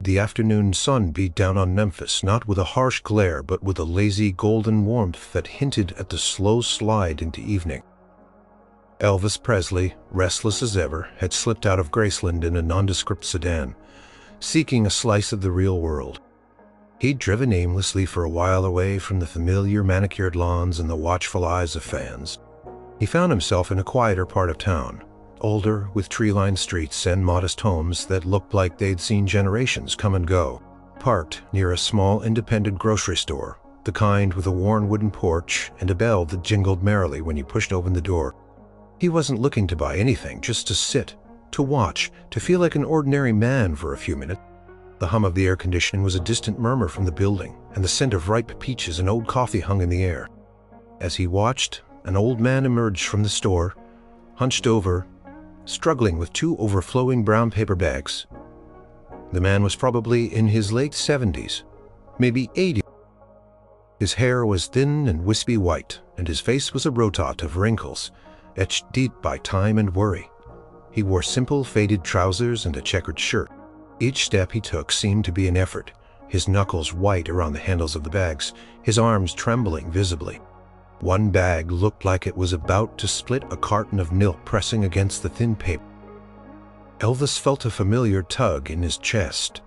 The afternoon sun beat down on Memphis, not with a harsh glare, but with a lazy golden warmth that hinted at the slow slide into evening. Elvis Presley, restless as ever, had slipped out of Graceland in a nondescript sedan, seeking a slice of the real world. He'd driven aimlessly for a while away from the familiar manicured lawns and the watchful eyes of fans. He found himself in a quieter part of town, older, with tree-lined streets and modest homes that looked like they'd seen generations come and go. Parked near a small independent grocery store, the kind with a worn wooden porch and a bell that jingled merrily when you pushed open the door. He wasn't looking to buy anything, just to sit, to watch, to feel like an ordinary man for a few minutes. The hum of the air conditioning was a distant murmur from the building, and the scent of ripe peaches and old coffee hung in the air. As he watched, an old man emerged from the store, hunched over, struggling with two overflowing brown paper bags. The man was probably in his late 70s, maybe 80. His hair was thin and wispy white, and his face was a rotot of wrinkles, etched deep by time and worry. He wore simple faded trousers and a checkered shirt. Each step he took seemed to be an effort, his knuckles white around the handles of the bags, his arms trembling visibly. One bag looked like it was about to split a carton of milk pressing against the thin paper. Elvis felt a familiar tug in his chest,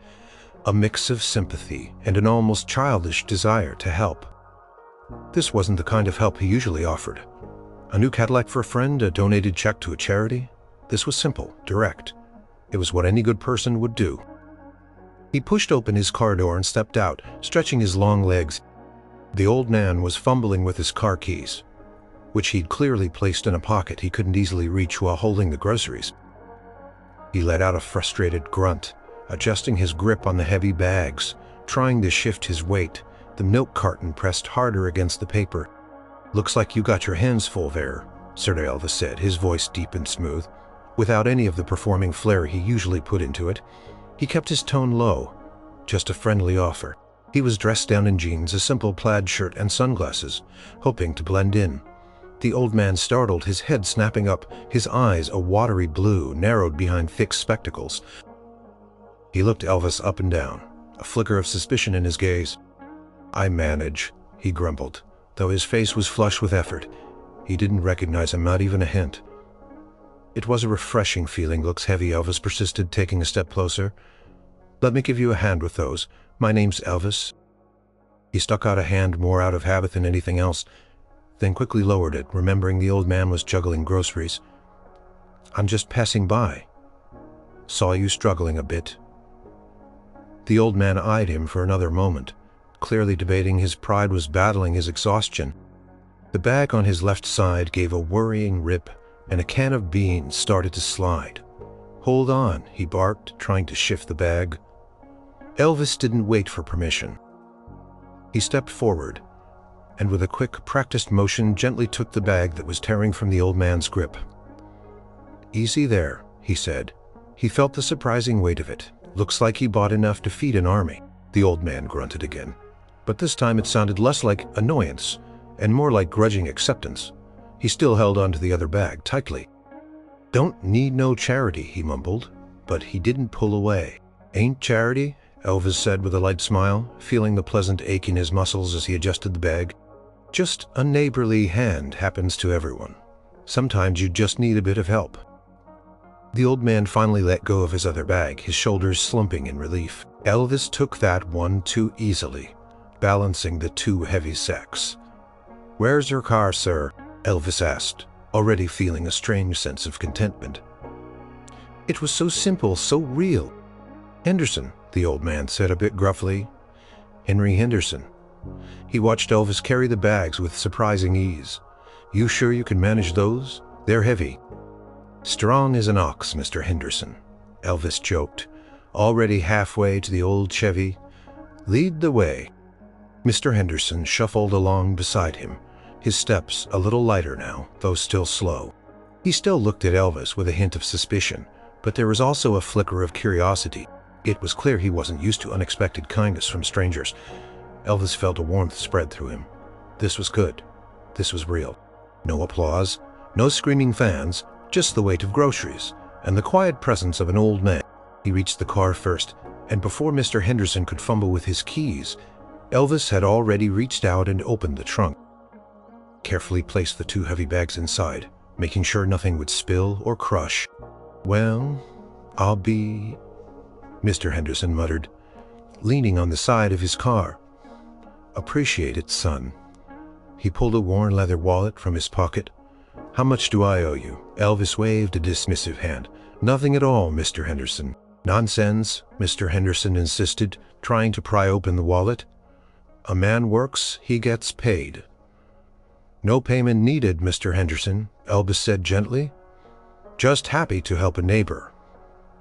a mix of sympathy and an almost childish desire to help. This wasn't the kind of help he usually offered. A new Cadillac for a friend, a donated check to a charity. This was simple, direct. It was what any good person would do. He pushed open his car door and stepped out, stretching his long legs. The old man was fumbling with his car keys, which he'd clearly placed in a pocket he couldn't easily reach while holding the groceries. He let out a frustrated grunt, adjusting his grip on the heavy bags, trying to shift his weight. The milk carton pressed harder against the paper. "Looks like you got your hands full there," Sir Elvis said, his voice deep and smooth, without any of the performing flair he usually put into it. He kept his tone low, just a friendly offer. He was dressed down in jeans, a simple plaid shirt, and sunglasses, hoping to blend in. The old man startled, his head snapping up, his eyes a watery blue, narrowed behind thick spectacles. He looked Elvis up and down, a flicker of suspicion in his gaze. "I manage," he grumbled, though his face was flush with effort. He didn't recognize him, not even a hint. "It was a refreshing feeling. Looks heavy," Elvis persisted, taking a step closer. "Let me give you a hand with those. My name's Elvis." He stuck out a hand more out of habit than anything else, then quickly lowered it, remembering the old man was juggling groceries. "I'm just passing by. Saw you struggling a bit." The old man eyed him for another moment, clearly debating. His pride was battling his exhaustion. The bag on his left side gave a worrying rip, and a can of beans started to slide. "Hold on," he barked, trying to shift the bag. Elvis didn't wait for permission. He stepped forward, and with a quick, practiced motion gently took the bag that was tearing from the old man's grip. "Easy there," he said. He felt the surprising weight of it. "Looks like he bought enough to feed an army." The old man grunted again, but this time it sounded less like annoyance and more like grudging acceptance. He still held onto the other bag tightly. "Don't need no charity," he mumbled, but he didn't pull away. "Ain't charity?" Elvis said with a light smile, feeling the pleasant ache in his muscles as he adjusted the bag. "Just a neighborly hand, happens to everyone. Sometimes you just need a bit of help." The old man finally let go of his other bag, his shoulders slumping in relief. Elvis took that one too easily, balancing the two heavy sacks. "Where's your car, sir?" Elvis asked, already feeling a strange sense of contentment. It was so simple, so real. "Henderson," the old man said a bit gruffly. "Henry Henderson." He watched Elvis carry the bags with surprising ease. "You sure you can manage those? They're heavy." "Strong as an ox, Mr. Henderson," Elvis joked, already halfway to the old Chevy. "Lead the way." Mr. Henderson shuffled along beside him, his steps a little lighter now, though still slow. He still looked at Elvis with a hint of suspicion, but there was also a flicker of curiosity. It was clear he wasn't used to unexpected kindness from strangers. Elvis felt a warmth spread through him. This was good. This was real. No applause, no screaming fans, just the weight of groceries and the quiet presence of an old man. He reached the car first, and before Mr. Henderson could fumble with his keys, Elvis had already reached out and opened the trunk. Carefully placed the 2 heavy bags inside, making sure nothing would spill or crush. "Well, I'll be—" Mr. Henderson muttered, leaning on the side of his car. "Appreciate it, son." He pulled a worn leather wallet from his pocket. "How much do I owe you?" Elvis waved a dismissive hand. "Nothing at all, Mr. Henderson." "Nonsense," Mr. Henderson insisted, trying to pry open the wallet. "A man works, he gets paid." "No payment needed, Mr. Henderson," Elvis said gently. "Just happy to help a neighbor."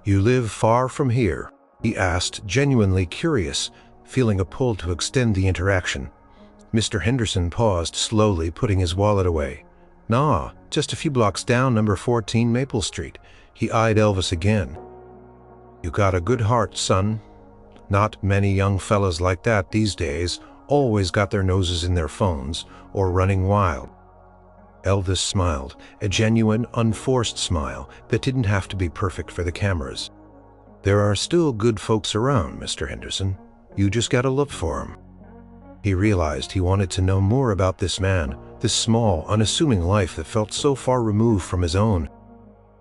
"You live far from here?" he asked, genuinely curious, feeling a pull to extend the interaction. Mr. Henderson paused, slowly putting his wallet away. "Nah, just a few blocks down, number 14 Maple Street." He eyed Elvis again. "You got a good heart, son. Not many young fellas like that these days, always got their noses in their phones or running wild." Elvis smiled, a genuine, unforced smile that didn't have to be perfect for the cameras. "There are still good folks around, Mr. Henderson. You just gotta look for 'em." He realized he wanted to know more about this man, this small, unassuming life that felt so far removed from his own.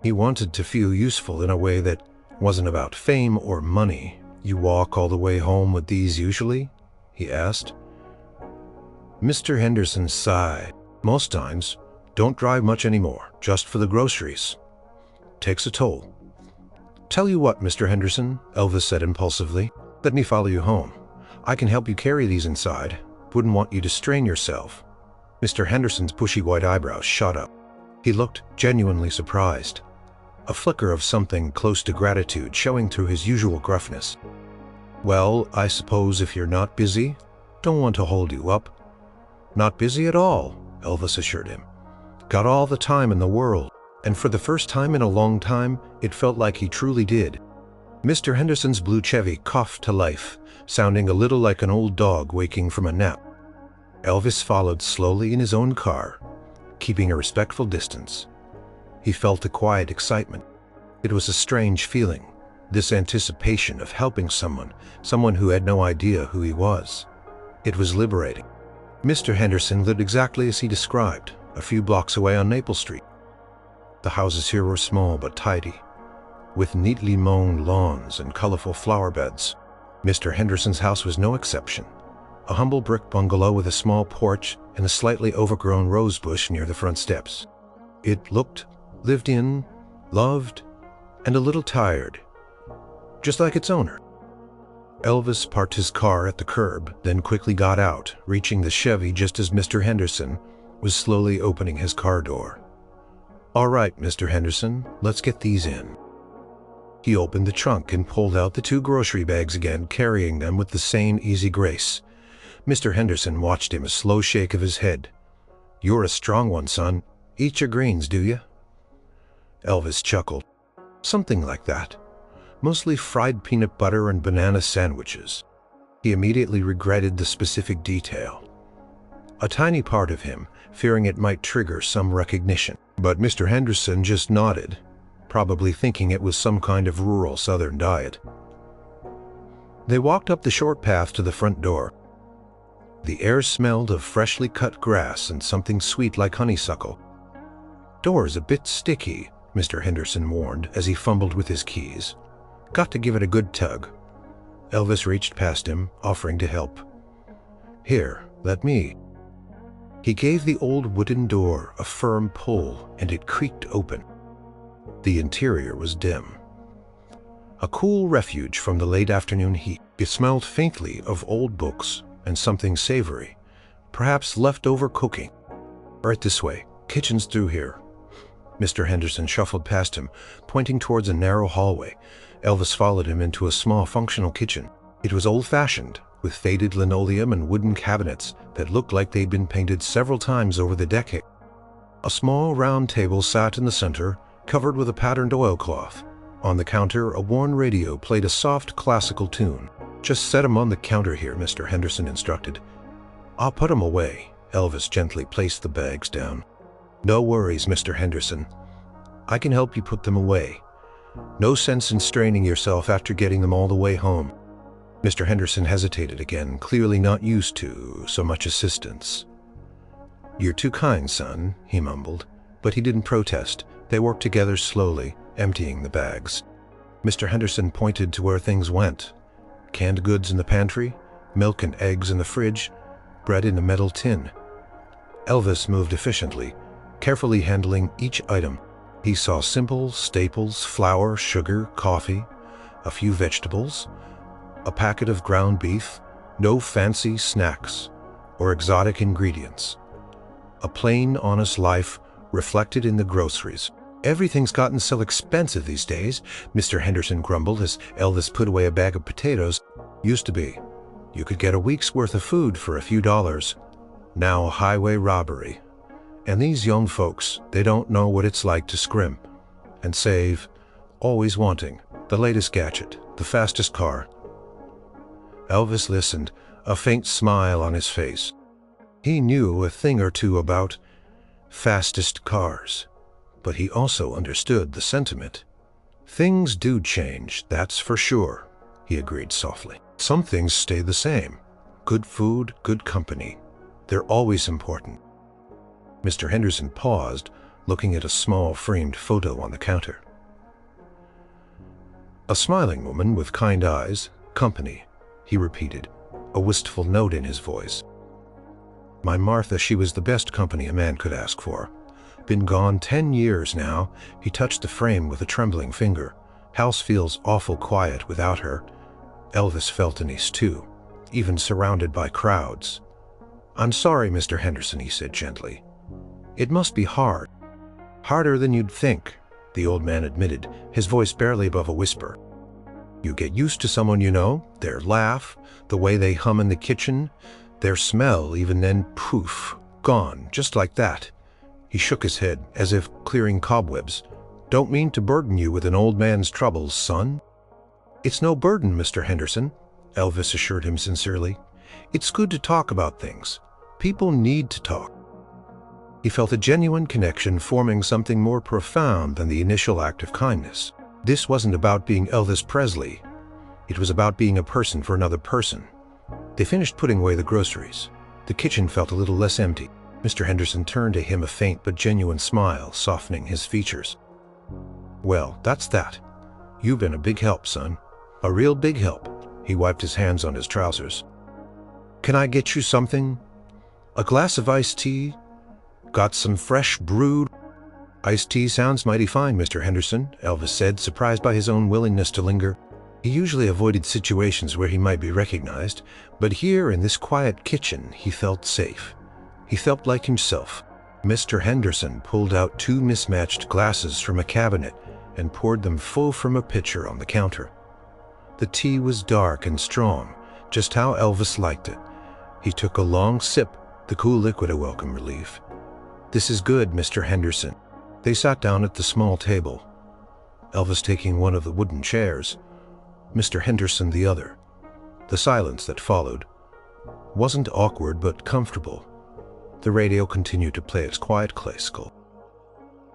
He wanted to feel useful in a way that wasn't about fame or money. "You walk all the way home with these usually?" he asked. Mr. Henderson sighed. "Most times. Don't drive much anymore, just for the groceries. Takes a toll." "Tell you what, Mr. Henderson," Elvis said impulsively. "Let me follow you home. I can help you carry these inside. Wouldn't want you to strain yourself." Mr. Henderson's bushy white eyebrows shot up. He looked genuinely surprised, a flicker of something close to gratitude showing through his usual gruffness. "Well, I suppose if you're not busy, don't want to hold you up." "Not busy at all," Elvis assured him. "Got all the time in the world." And for the first time in a long time, it felt like he truly did. Mr. Henderson's blue Chevy coughed to life, sounding a little like an old dog waking from a nap. Elvis followed slowly in his own car, keeping a respectful distance. He felt a quiet excitement. It was a strange feeling, this anticipation of helping someone who had no idea who he was. It was liberating. Mr. Henderson lived exactly as he described, a few blocks away on Maple Street. The houses here were small but tidy, with neatly mown lawns and colorful flower beds. Mr. Henderson's house was no exception. A humble brick bungalow with a small porch and a slightly overgrown rose bush near the front steps. It looked lived in, loved, and a little tired, just like its owner. Elvis parked his car at the curb, then quickly got out, reaching the Chevy just as Mr. Henderson was slowly opening his car door. "All right, Mr. Henderson, let's get these in." He opened the trunk and pulled out the 2 grocery bags again, carrying them with the same easy grace. Mr. Henderson watched him, a slow shake of his head. "You're a strong one, son. Eat your greens, do you?" Elvis chuckled. "Something like that. Mostly fried peanut butter and banana sandwiches." He immediately regretted the specific detail. A tiny part of him, fearing it might trigger some recognition. But Mr. Henderson just nodded, probably thinking it was some kind of rural Southern diet. They walked up the short path to the front door. The air smelled of freshly cut grass and something sweet like honeysuckle. "Door's a bit sticky," Mr. Henderson warned as he fumbled with his keys. "Got to give it a good tug." Elvis reached past him, offering to help. "Here, let me." He gave the old wooden door a firm pull, and it creaked open. The interior was dim, a cool refuge from the late afternoon heat. It smelled faintly of old books and something savory, perhaps leftover cooking. "Right this way. Kitchen's through here." Mr. Henderson shuffled past him, pointing towards a narrow hallway. Elvis followed him into a small functional kitchen. It was old-fashioned, with faded linoleum and wooden cabinets that looked like they'd been painted several times over the decade. A small round table sat in the center, covered with a patterned oilcloth. On the counter, a worn radio played a soft classical tune. "Just set 'em on the counter here," Mr. Henderson instructed. "I'll put 'em away." Elvis gently placed the bags down. "No worries, Mr. Henderson. I can help you put them away. No sense in straining yourself after getting them all the way home." Mr. Henderson hesitated again, clearly not used to so much assistance. "You're too kind, son," he mumbled, but he didn't protest. They worked together slowly, emptying the bags. Mr. Henderson pointed to where things went. Canned goods in the pantry, milk and eggs in the fridge, bread in a metal tin. Elvis moved efficiently, carefully handling each item. He saw simple staples: flour, sugar, coffee, a few vegetables, a packet of ground beef, no fancy snacks or exotic ingredients. A plain, honest life reflected in the groceries. "Everything's gotten so expensive these days," Mr. Henderson grumbled as Elvis put away a bag of potatoes. "Used to be. You could get a week's worth of food for a few dollars. Now a highway robbery. And these young folks, they don't know what it's like to scrimp and save, always wanting the latest gadget, the fastest car." Elvis listened, a faint smile on his face. He knew a thing or two about fastest cars, but he also understood the sentiment. "Things do change, that's for sure," he agreed softly. "Some things stay the same. Good food, good company. They're always important." Mr. Henderson paused, looking at a small framed photo on the counter. "A smiling woman with kind eyes, company," he repeated, a wistful note in his voice. "My Martha, she was the best company a man could ask for. Been gone 10 years now." He touched the frame with a trembling finger. "House feels awful quiet without her." Elvis felt an ease too, even surrounded by crowds. "I'm sorry, Mr. Henderson," he said gently. "It must be hard." "Harder than you'd think," the old man admitted, his voice barely above a whisper. "You get used to someone you know, their laugh, the way they hum in the kitchen, their smell, even then, poof, gone, just like that." He shook his head, as if clearing cobwebs. "Don't mean to burden you with an old man's troubles, son." "It's no burden, Mr. Henderson," Elvis assured him sincerely. "It's good to talk about things. People need to talk." He felt a genuine connection forming something more profound than the initial act of kindness. This wasn't about being Elvis Presley. It was about being a person for another person. They finished putting away the groceries. The kitchen felt a little less empty. Mr. Henderson turned to him, a faint but genuine smile softening his features. "Well, that's that. You've been a big help, son. A real big help." He wiped his hands on his trousers. "Can I get you something? A glass of iced tea? Got some fresh brewed—" "Iced tea sounds mighty fine, Mr. Henderson," Elvis said, surprised by his own willingness to linger. He usually avoided situations where he might be recognized, but here in this quiet kitchen he felt safe. He felt like himself. Mr. Henderson pulled out 2 mismatched glasses from a cabinet and poured them full from a pitcher on the counter. The tea was dark and strong, just how Elvis liked it. He took a long sip, the cool liquid a welcome relief. "This is good, Mr. Henderson." They sat down at the small table, Elvis taking one of the wooden chairs, Mr. Henderson the other. The silence that followed wasn't awkward but comfortable. The radio continued to play its quiet classical.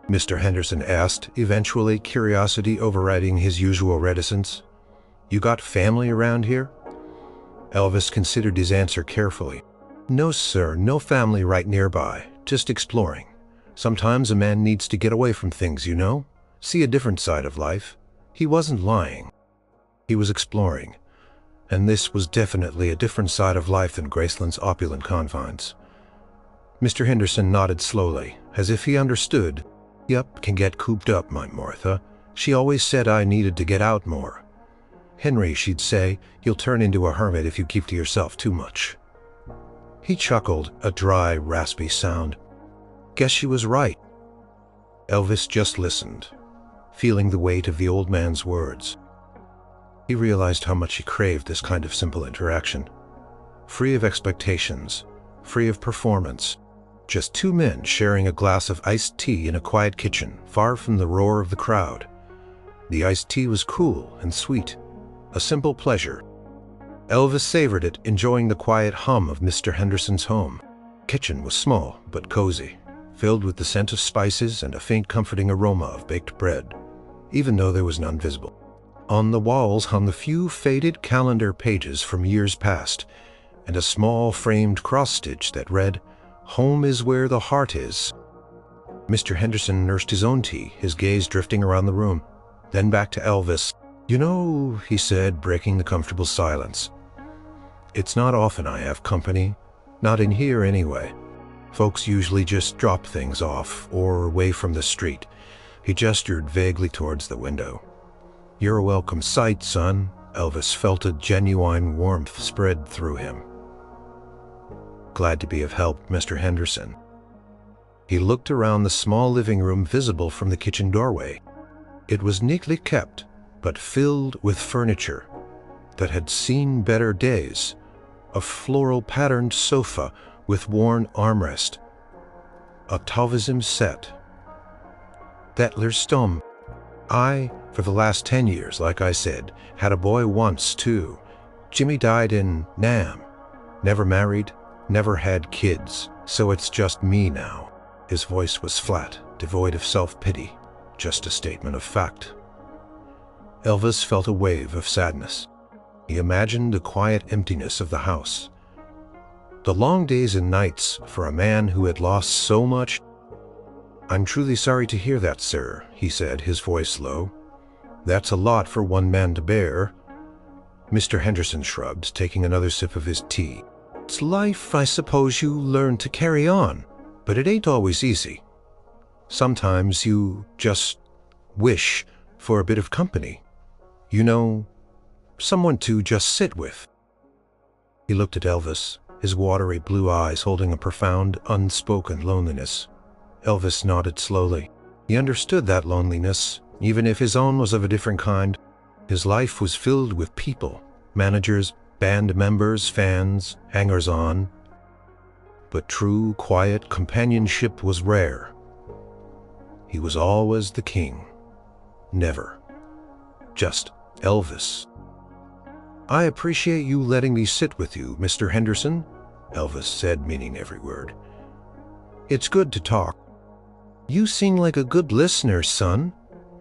Mr. Henderson asked, eventually, curiosity overriding his usual reticence. "You got family around here?" Elvis considered his answer carefully. "No, sir, no family right nearby, just exploring. Sometimes a man needs to get away from things, you know, see a different side of life." He wasn't lying. He was exploring, and this was definitely a different side of life than Graceland's opulent confines. Mr. Henderson nodded slowly, as if he understood. "Yup, can get cooped up, my Martha. She always said I needed to get out more. Henry, she'd say, you'll turn into a hermit if you keep to yourself too much." He chuckled, a dry, raspy sound. Guess she was right. Elvis just listened, feeling the weight of the old man's words. He realized how much he craved this kind of simple interaction. Free of expectations, free of performance. Just 2 men sharing a glass of iced tea in a quiet kitchen, far from the roar of the crowd. The iced tea was cool and sweet, a simple pleasure. Elvis savored it, enjoying the quiet hum of Mr. Henderson's home. The kitchen was small but cozy, filled with the scent of spices and a faint comforting aroma of baked bread, even though there was none visible. On the walls hung a few faded calendar pages from years past, and a small framed cross-stitch that read, "Home is where the heart is." Mr. Henderson nursed his own tea, his gaze drifting around the room, then back to Elvis. "You know," he said, breaking the comfortable silence, "it's not often I have company. Not in here, anyway. Folks usually just drop things off, or away from the street." He gestured vaguely towards the window. "You're a welcome sight, son." Elvis felt a genuine warmth spread through him. "Glad to be of help, Mr. Henderson." He looked around the small living room visible from the kitchen doorway. It was neatly kept, but filled with furniture that had seen better days. A floral-patterned sofa with worn armrest. A Taoism set. Dettler's Stum. For the last 10 years, like I said, had a boy once, too. Jimmy died in Nam. Never married, never had kids, so it's just me now. His voice was flat, devoid of self-pity, just a statement of fact. Elvis felt a wave of sadness. He imagined the quiet emptiness of the house. The long days and nights for a man who had lost so much. "I'm truly sorry to hear that, sir," he said, his voice low. "That's a lot for one man to bear." Mr. Henderson shrugged, taking another sip of his tea. "It's life, I suppose you learn to carry on, but it ain't always easy. Sometimes you just wish for a bit of company. You know, someone to just sit with." He looked at Elvis, his watery blue eyes holding a profound, unspoken loneliness. Elvis nodded slowly. He understood that loneliness, even if his own was of a different kind. His life was filled with people, managers, band members, fans, hangers-on. But true, quiet companionship was rare. He was always the king. Never just Elvis. "I appreciate you letting me sit with you, Mr. Henderson," Elvis said, meaning every word. "It's good to talk." "You seem like a good listener, son,"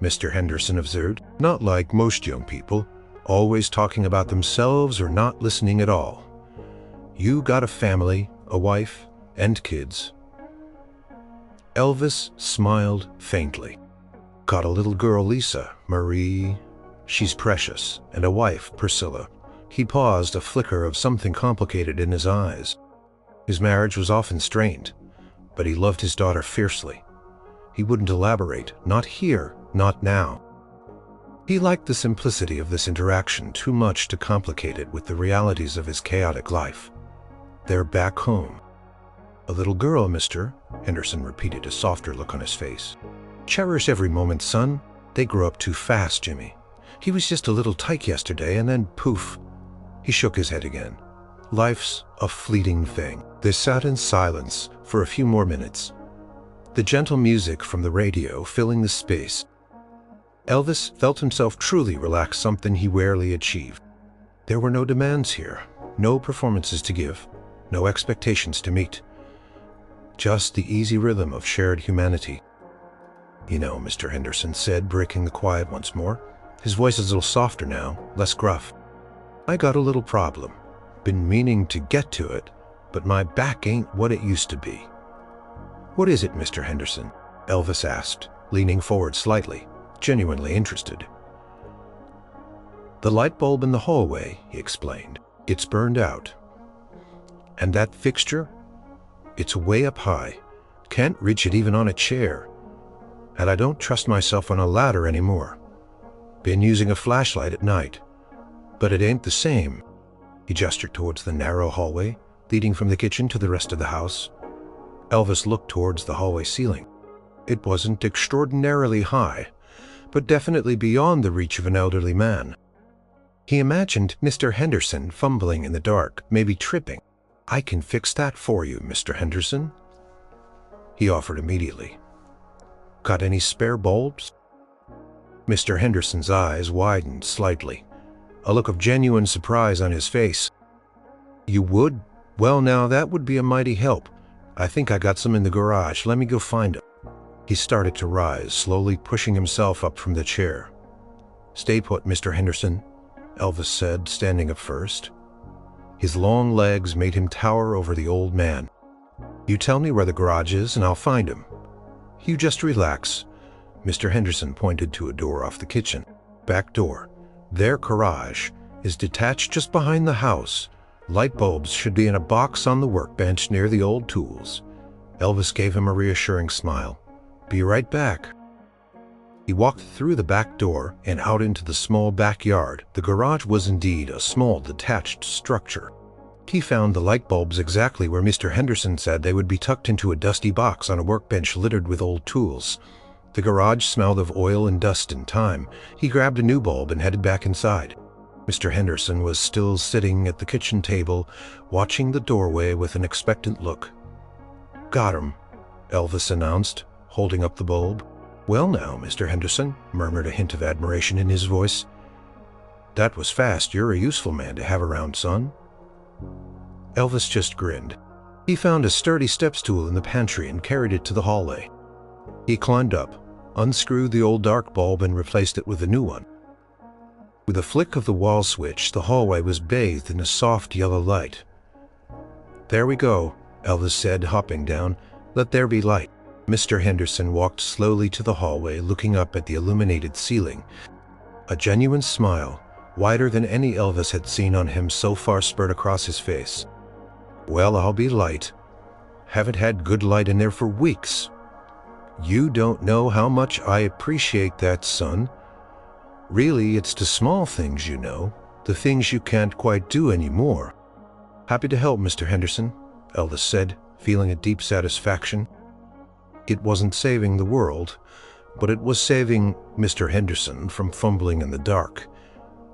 Mr. Henderson observed. "Not like most young people, always talking about themselves or not listening at all. You got a family, a wife, and kids." Elvis smiled faintly. "Got a little girl, Lisa, Marie. She's precious, and a wife, Priscilla." He paused, a flicker of something complicated in his eyes. His marriage was often strained, but he loved his daughter fiercely. He wouldn't elaborate, not here, not now. He liked the simplicity of this interaction too much to complicate it with the realities of his chaotic life. "They're back home." "A little girl, Mr. Henderson repeated, a softer look on his face. "Cherish every moment, son. They grow up too fast, Jimmy. He was just a little tyke yesterday, and then poof." He shook his head again. "Life's a fleeting thing." They sat in silence for a few more minutes, the gentle music from the radio filling the space. Elvis felt himself truly relax, something he rarely achieved. There were no demands here, no performances to give, no expectations to meet. Just the easy rhythm of shared humanity. "You know," Mr. Henderson said, breaking the quiet once more. His voice is a little softer now, less gruff. "I got a little problem. Been meaning to get to it, but my back ain't what it used to be." "What is it, Mr. Henderson?" Elvis asked, leaning forward slightly, genuinely interested. "The light bulb in the hallway," he explained. "It's burned out. And that fixture? It's way up high. Can't reach it even on a chair. And I don't trust myself on a ladder anymore. Been using a flashlight at night. But it ain't the same." He gestured towards the narrow hallway, leading from the kitchen to the rest of the house. Elvis looked towards the hallway ceiling. It wasn't extraordinarily high, but definitely beyond the reach of an elderly man. He imagined Mr. Henderson fumbling in the dark, maybe tripping. "I can fix that for you, Mr. Henderson," he offered immediately. "Got any spare bulbs?" Mr. Henderson's eyes widened slightly, a look of genuine surprise on his face. "You would? Well, now, that would be a mighty help. I think I got some in the garage. Let me go find them." He started to rise, slowly pushing himself up from the chair. "Stay put, Mr. Henderson," Elvis said, standing up first. His long legs made him tower over the old man. "You tell me where the garage is and I'll find him. You just relax." Mr. Henderson pointed to a door off the kitchen. "Back door. Their garage is detached just behind the house. Light bulbs should be in a box on the workbench near the old tools." Elvis gave him a reassuring smile. "Be right back." He walked through the back door and out into the small backyard. The garage was indeed a small detached structure. He found the light bulbs exactly where Mr. Henderson said they would be, tucked into a dusty box on a workbench littered with old tools. The garage smelled of oil and dust and time. He grabbed a new bulb and headed back inside. Mr. Henderson was still sitting at the kitchen table, watching the doorway with an expectant look. "Got 'em," Elvis announced, holding up the bulb. "Well now, Mr. Henderson," murmured a hint of admiration in his voice. "That was fast. You're a useful man to have around, son." Elvis just grinned. He found a sturdy step stool in the pantry and carried it to the hallway. He climbed up, unscrewed the old dark bulb and replaced it with a new one. With a flick of the wall switch, the hallway was bathed in a soft yellow light. "There we go," Elvis said, hopping down. "Let there be light." Mr. Henderson walked slowly to the hallway, looking up at the illuminated ceiling. A genuine smile, wider than any Elvis had seen on him so far, spurred across his face. "Well, I'll be light. Haven't had good light in there for weeks." "You don't know how much I appreciate that, son. Really, it's the small things, you know, the things you can't quite do anymore." "Happy to help, Mr. Henderson," Elvis said, feeling a deep satisfaction. It wasn't saving the world, but it was saving Mr. Henderson from fumbling in the dark.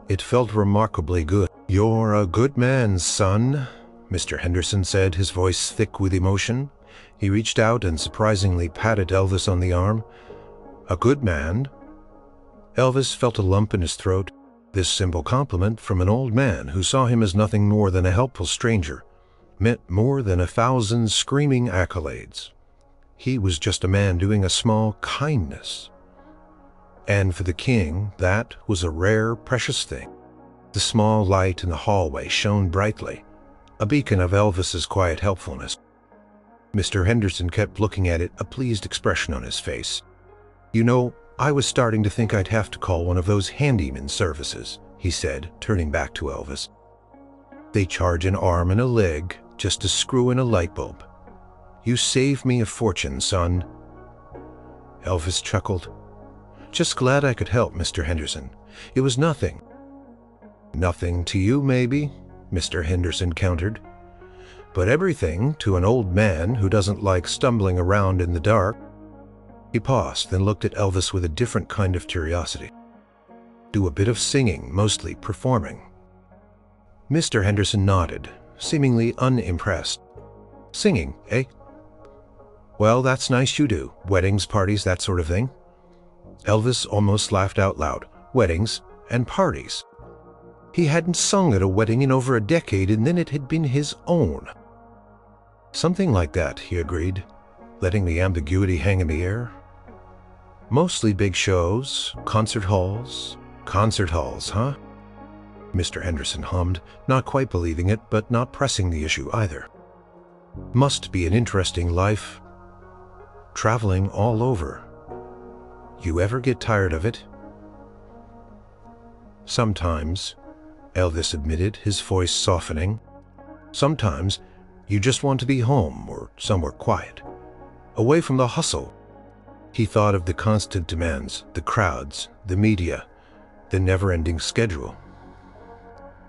It felt remarkably good. "You're a good man, son," Mr. Henderson said, his voice thick with emotion. He reached out and surprisingly patted Elvis on the arm. "A good man?" Elvis felt a lump in his throat. This simple compliment from an old man who saw him as nothing more than a helpful stranger meant more than 1,000 screaming accolades. He was just a man doing a small kindness. And for the king, that was a rare, precious thing. The small light in the hallway shone brightly, a beacon of Elvis's quiet helpfulness. Mr. Henderson kept looking at it, a pleased expression on his face. "You know, I was starting to think I'd have to call one of those handyman services," he said, turning back to Elvis. "They charge an arm and a leg just to screw in a light bulb. You saved me a fortune, son." Elvis chuckled. "Just glad I could help, Mr. Henderson. It was nothing." "Nothing to you, maybe," Mr. Henderson countered. "But everything to an old man who doesn't like stumbling around in the dark." He paused, then looked at Elvis with a different kind of curiosity. "Do a bit of singing, mostly performing." Mr. Henderson nodded, seemingly unimpressed. "Singing, eh? Well, that's nice you do. Weddings, parties, that sort of thing." Elvis almost laughed out loud. Weddings and parties. He hadn't sung at a wedding in over a decade, and then it had been his own. "Something like that," he agreed, letting the ambiguity hang in the air. "Mostly big shows, concert halls, huh?" Mr. Henderson hummed, not quite believing it, but not pressing the issue either. "Must be an interesting life. Traveling all over. You ever get tired of it?" "Sometimes," Elvis admitted, his voice softening. "Sometimes you just want to be home or somewhere quiet, away from the hustle." He thought of the constant demands, the crowds, the media, the never-ending schedule.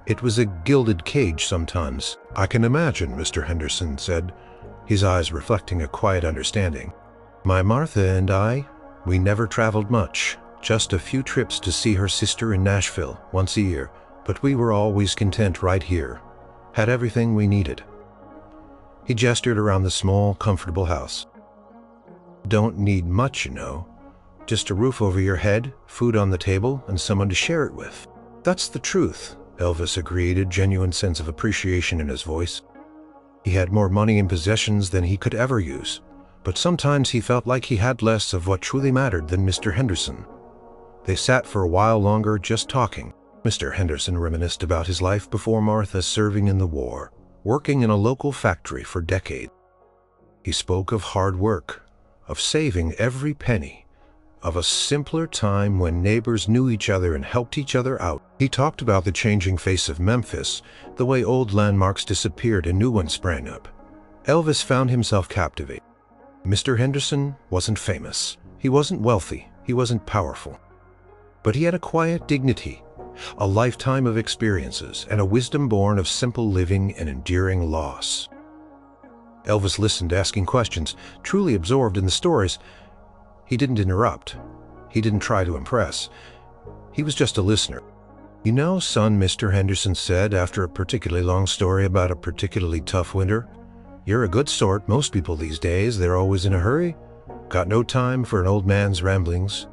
It was a gilded cage sometimes. "I can imagine," Mr. Henderson said, his eyes reflecting a quiet understanding. "My Martha and I, we never traveled much, just a few trips to see her sister in Nashville once a year, but we were always content right here, had everything we needed." He gestured around the small, comfortable house. "Don't need much, you know. Just a roof over your head, food on the table, and someone to share it with." "That's the truth," Elvis agreed, a genuine sense of appreciation in his voice. He had more money and possessions than he could ever use, but sometimes he felt like he had less of what truly mattered than Mr. Henderson. They sat for a while longer, just talking. Mr. Henderson reminisced about his life before Martha, serving in the war, working in a local factory for decades. He spoke of hard work, of saving every penny, of a simpler time when neighbors knew each other and helped each other out. He talked about the changing face of Memphis, the way old landmarks disappeared and new ones sprang up. Elvis found himself captivated. Mr. Henderson wasn't famous. He wasn't wealthy. He wasn't powerful. But he had a quiet dignity, a lifetime of experiences, and a wisdom born of simple living and enduring loss. Elvis listened, asking questions, truly absorbed in the stories. He didn't interrupt. He didn't try to impress. He was just a listener. "You know, son," Mr. Henderson said after a particularly long story about a particularly tough winter, "you're a good sort. Most people these days, they're always in a hurry. Got no time for an old man's ramblings."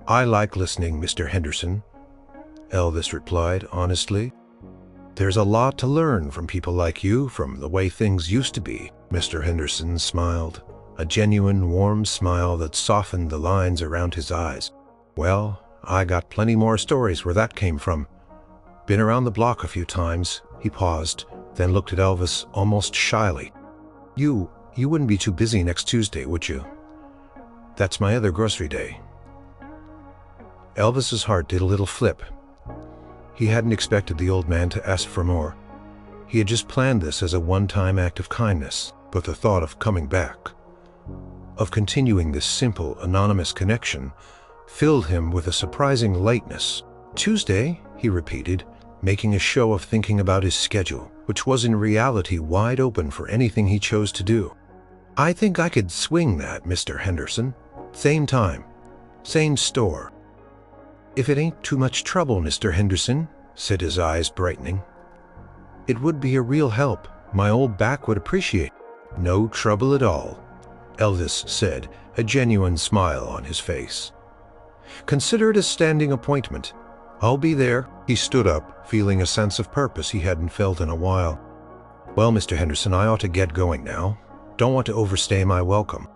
"I like listening, Mr. Henderson," Elvis replied honestly. "There's a lot to learn from people like you, from the way things used to be." Mr. Henderson smiled, a genuine, warm smile that softened the lines around his eyes. "Well, I got plenty more stories where that came from. Been around the block a few times." He paused, then looked at Elvis almost shyly. You wouldn't be too busy next Tuesday, would you? That's my other grocery day." Elvis's heart did a little flip. He hadn't expected the old man to ask for more. He had just planned this as a one-time act of kindness, but the thought of coming back, of continuing this simple, anonymous connection, filled him with a surprising lightness. "Tuesday," he repeated, making a show of thinking about his schedule, which was in reality wide open for anything he chose to do. "I think I could swing that, Mr. Henderson. Same time, same store." "If it ain't too much trouble, Mr. Henderson," said his eyes brightening. "It would be a real help. My old back would appreciate." "No trouble at all," Elvis said, a genuine smile on his face. "Consider it a standing appointment. I'll be there." He stood up, feeling a sense of purpose he hadn't felt in a while. "Well, Mr. Henderson, I ought to get going now. Don't want to overstay my welcome."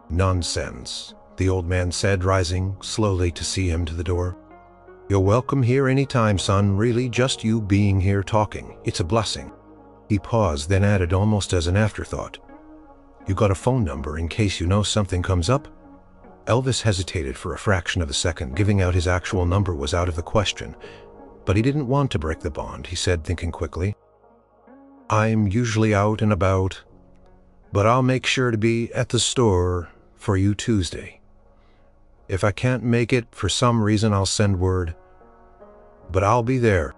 "Nonsense," the old man said, rising slowly to see him to the door. "You're welcome here any time, son. Really, just you being here talking, it's a blessing." He paused, then added almost as an afterthought, "You got a phone number in case you know something comes up?" Elvis hesitated for a fraction of a second. Giving out his actual number was out of the question, but he didn't want to break the bond. He said, thinking quickly, "I'm usually out and about, but I'll make sure to be at the store for you Tuesday. If I can't make it for some reason, I'll send word, but I'll be there."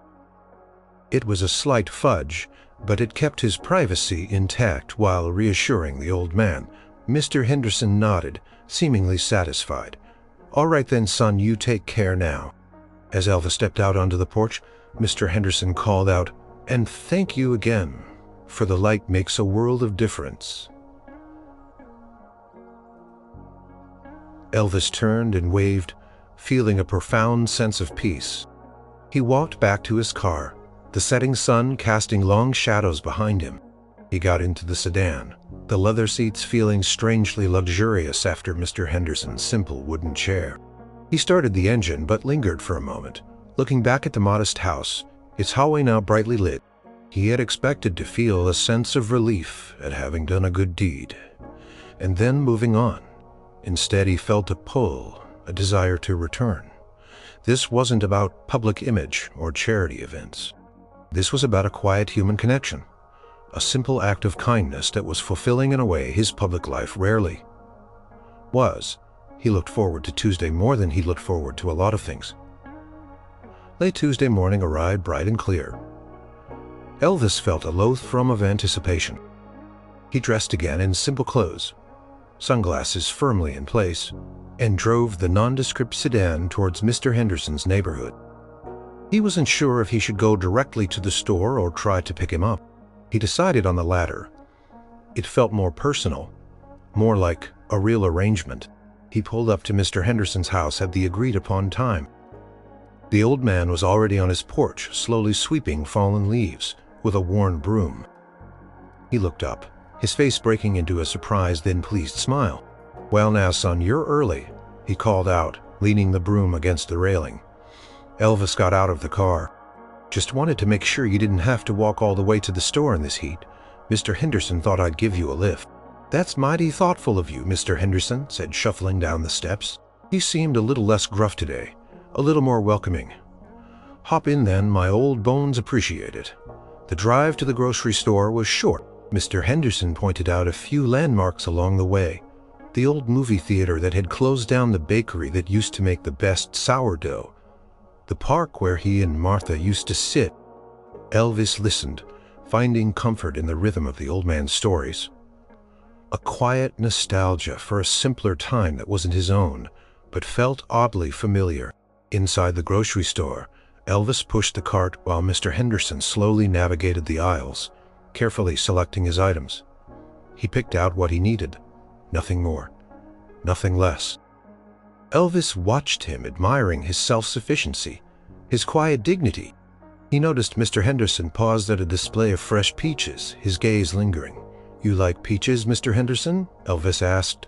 It was a slight fudge, but it kept his privacy intact while reassuring the old man. Mr. Henderson nodded, seemingly satisfied. "All right then, son, you take care now." As Elvis stepped out onto the porch, Mr. Henderson called out, "And thank you again, for the light makes a world of difference." Elvis turned and waved, feeling a profound sense of peace. He walked back to his car, the setting sun casting long shadows behind him. He got into the sedan, the leather seats feeling strangely luxurious after Mr. Henderson's simple wooden chair. He started the engine but lingered for a moment, looking back at the modest house, its hallway now brightly lit. He had expected to feel a sense of relief at having done a good deed, and then moving on. Instead, he felt a pull, a desire to return. This wasn't about public image or charity events. This was about a quiet human connection, a simple act of kindness that was fulfilling in a way his public life rarely was. He looked forward to Tuesday more than he looked forward to a lot of things. Late Tuesday morning arrived bright and clear. Elvis felt a loath thrum of anticipation. He dressed again in simple clothes, sunglasses firmly in place, and drove the nondescript sedan towards Mr. Henderson's neighborhood. He wasn't sure if he should go directly to the store or try to pick him up. He decided on the latter. It felt more personal, more like a real arrangement. He pulled up to Mr. Henderson's house at the agreed-upon time. The old man was already on his porch, slowly sweeping fallen leaves with a worn broom. He looked up, his face breaking into a surprised then pleased smile. "Well now, son, you're early," he called out, leaning the broom against the railing. Elvis got out of the car. "Just wanted to make sure you didn't have to walk all the way to the store in this heat. Mr. Henderson thought I'd give you a lift." "That's mighty thoughtful of you, Mr. Henderson," said shuffling down the steps. He seemed a little less gruff today, a little more welcoming. "Hop in then, my old bones appreciate it." The drive to the grocery store was short. Mr. Henderson pointed out a few landmarks along the way. The old movie theater that had closed down, the bakery that used to make the best sourdough, the park where he and Martha used to sit. Elvis listened, finding comfort in the rhythm of the old man's stories. A quiet nostalgia for a simpler time that wasn't his own, but felt oddly familiar. Inside the grocery store, Elvis pushed the cart while Mr. Henderson slowly navigated the aisles, carefully selecting his items. He picked out what he needed, nothing more, nothing less. Elvis watched him, admiring his self-sufficiency, his quiet dignity. He noticed Mr. Henderson paused at a display of fresh peaches, his gaze lingering. "You like peaches, Mr. Henderson?" Elvis asked.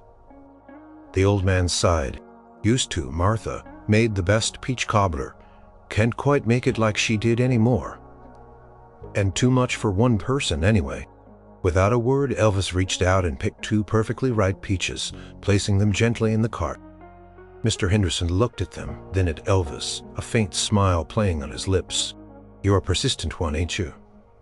The old man sighed. "Used to. Martha made the best peach cobbler. Can't quite make it like she did anymore. And too much for one person anyway." Without a word, Elvis reached out and picked two perfectly ripe peaches, placing them gently in the cart. Mr. Henderson looked at them, then at Elvis, a faint smile playing on his lips. "You're a persistent one, ain't you?"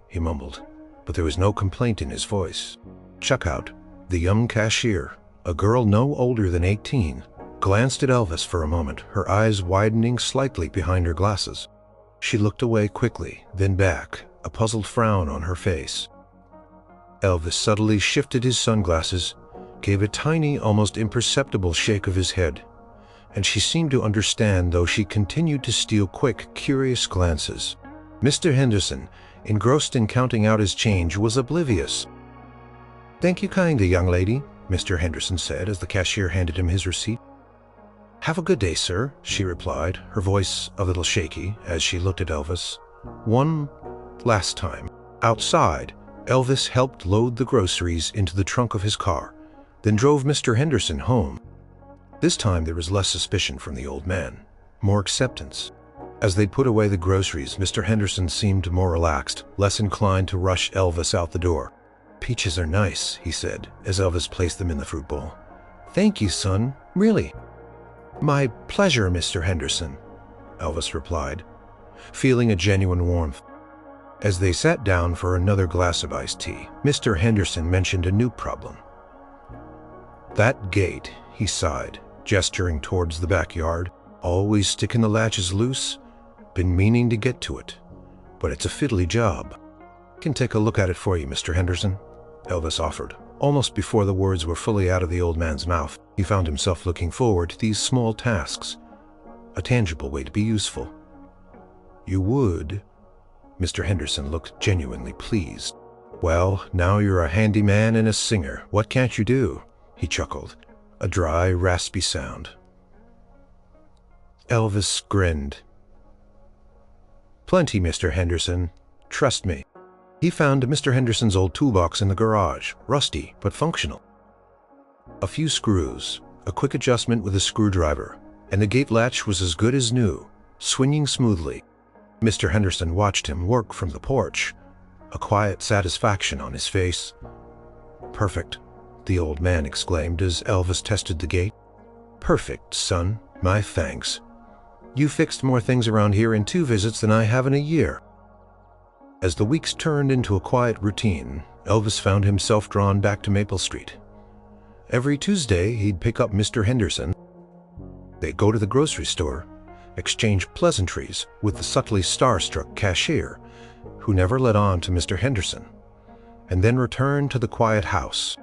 he mumbled, but there was no complaint in his voice. Checkout, the young cashier, a girl no older than 18, glanced at Elvis for a moment, her eyes widening slightly behind her glasses. She looked away quickly, then back, a puzzled frown on her face. Elvis subtly shifted his sunglasses, gave a tiny, almost imperceptible shake of his head, and she seemed to understand, though she continued to steal quick, curious glances. Mr. Henderson, engrossed in counting out his change, was oblivious. "Thank you kindly, young lady," Mr. Henderson said as the cashier handed him his receipt. "Have a good day, sir," she replied, her voice a little shaky as she looked at Elvis. One last time. Outside, Elvis helped load the groceries into the trunk of his car, then drove Mr. Henderson home. This time there was less suspicion from the old man, more acceptance. As they put away the groceries, Mr. Henderson seemed more relaxed, less inclined to rush Elvis out the door. "Peaches are nice," he said, as Elvis placed them in the fruit bowl. "Thank you, son, really." "My pleasure, Mr. Henderson," Elvis replied, feeling a genuine warmth. As they sat down for another glass of iced tea, Mr. Henderson mentioned a new problem. "That gate," he sighed, gesturing towards the backyard, "always sticking the latches loose. Been meaning to get to it, but it's a fiddly job." "Can take a look at it for you, Mr. Henderson," Elvis offered. Almost before the words were fully out of the old man's mouth, he found himself looking forward to these small tasks, a tangible way to be useful. "You would?" Mr. Henderson looked genuinely pleased. "Well, now you're a handyman and a singer. What can't you do?" he chuckled, a dry, raspy sound. Elvis grinned. "Plenty, Mr. Henderson. Trust me." He found Mr. Henderson's old toolbox in the garage, rusty but functional. A few screws, a quick adjustment with a screwdriver, and the gate latch was as good as new, swinging smoothly. Mr. Henderson watched him work from the porch, a quiet satisfaction on his face. "Perfect," the old man exclaimed as Elvis tested the gate. "Perfect, son. My thanks. You fixed more things around here in 2 visits than I have in a year." As the weeks turned into a quiet routine, Elvis found himself drawn back to Maple Street. Every Tuesday, he'd pick up Mr. Henderson. They'd go to the grocery store, exchange pleasantries with the subtly starstruck cashier, who never let on to Mr. Henderson, and then return to the quiet house.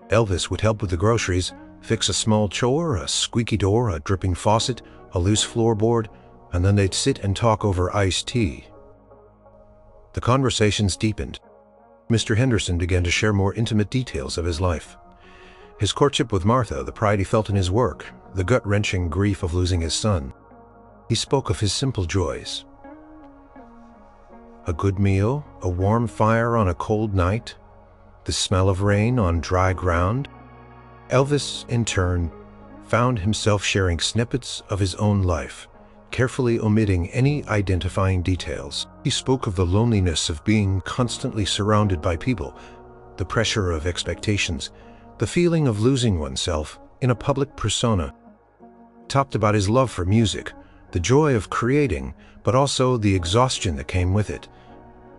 Elvis would help with the groceries, fix a small chore, a squeaky door, a dripping faucet, a loose floorboard, and then they'd sit and talk over iced tea. The conversations deepened. Mr. Henderson began to share more intimate details of his life. His courtship with Martha, the pride he felt in his work, the gut-wrenching grief of losing his son. He spoke of his simple joys. A good meal, a warm fire on a cold night, the smell of rain on dry ground. Elvis, in turn, found himself sharing snippets of his own life, carefully omitting any identifying details. He spoke of the loneliness of being constantly surrounded by people, the pressure of expectations, the feeling of losing oneself in a public persona. Talked about his love for music, the joy of creating, but also the exhaustion that came with it.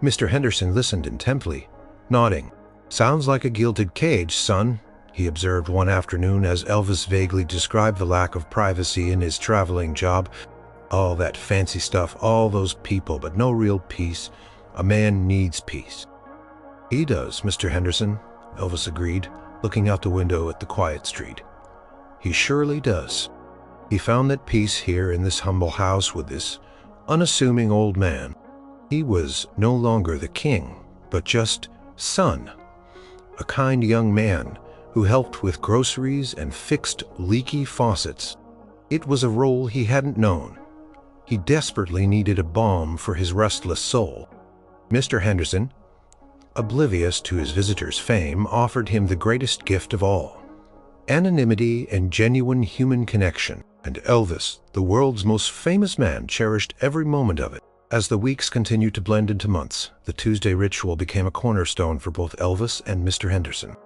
Mr. Henderson listened intently, nodding. "Sounds like a gilded cage, son," he observed one afternoon as Elvis vaguely described the lack of privacy in his traveling job. "All that fancy stuff, all those people, but no real peace. A man needs peace." "He does, Mr. Henderson," Elvis agreed, looking out the window at the quiet street. "He surely does." He found that peace here in this humble house with this unassuming old man. He was no longer the king, but just son, a kind young man who helped with groceries and fixed leaky faucets. It was a role he hadn't known. He desperately needed a balm for his restless soul. Mr. Henderson, oblivious to his visitor's fame, offered him the greatest gift of all: anonymity and genuine human connection. And Elvis, the world's most famous man, cherished every moment of it. As the weeks continued to blend into months, the Tuesday ritual became a cornerstone for both Elvis and Mr. Henderson.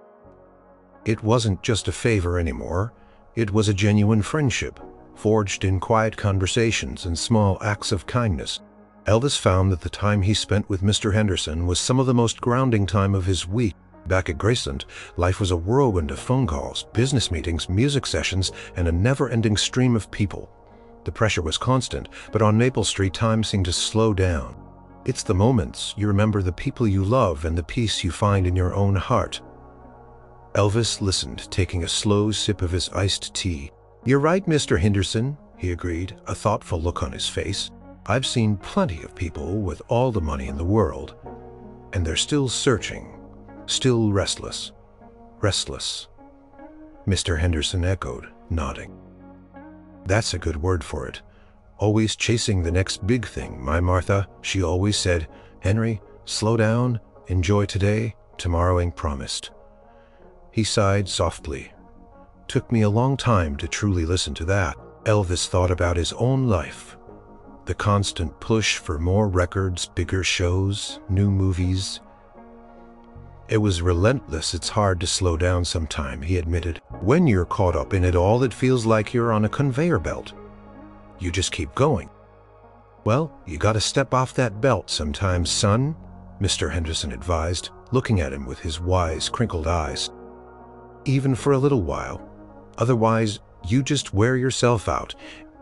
It wasn't just a favor anymore. It was a genuine friendship, forged in quiet conversations and small acts of kindness. Elvis found that the time he spent with Mr. Henderson was some of the most grounding time of his week. Back at Graceland, life was a whirlwind of phone calls, business meetings, music sessions, and a never-ending stream of people. The pressure was constant, but on Maple Street, time seemed to slow down. It's the moments you remember, the people you love, and the peace you find in your own heart. Elvis listened, taking a slow sip of his iced tea. "You're right, Mr. Henderson," he agreed, a thoughtful look on his face. "I've seen plenty of people with all the money in the world, and they're still searching. Still restless." "Restless," Mr. Henderson echoed, nodding. "That's a good word for it. Always chasing the next big thing, my Martha. She always said, 'Henry, slow down, enjoy today, tomorrow ain't promised.'" He sighed softly. "Took me a long time to truly listen to that." Elvis thought about his own life. The constant push for more records, bigger shows, new movies. It was relentless. "It's hard to slow down sometime," he admitted. "When you're caught up in it all, it feels like you're on a conveyor belt. You just keep going." "Well, you gotta step off that belt sometimes, son," Mr. Henderson advised, looking at him with his wise, crinkled eyes. "Even for a little while. Otherwise, you just wear yourself out.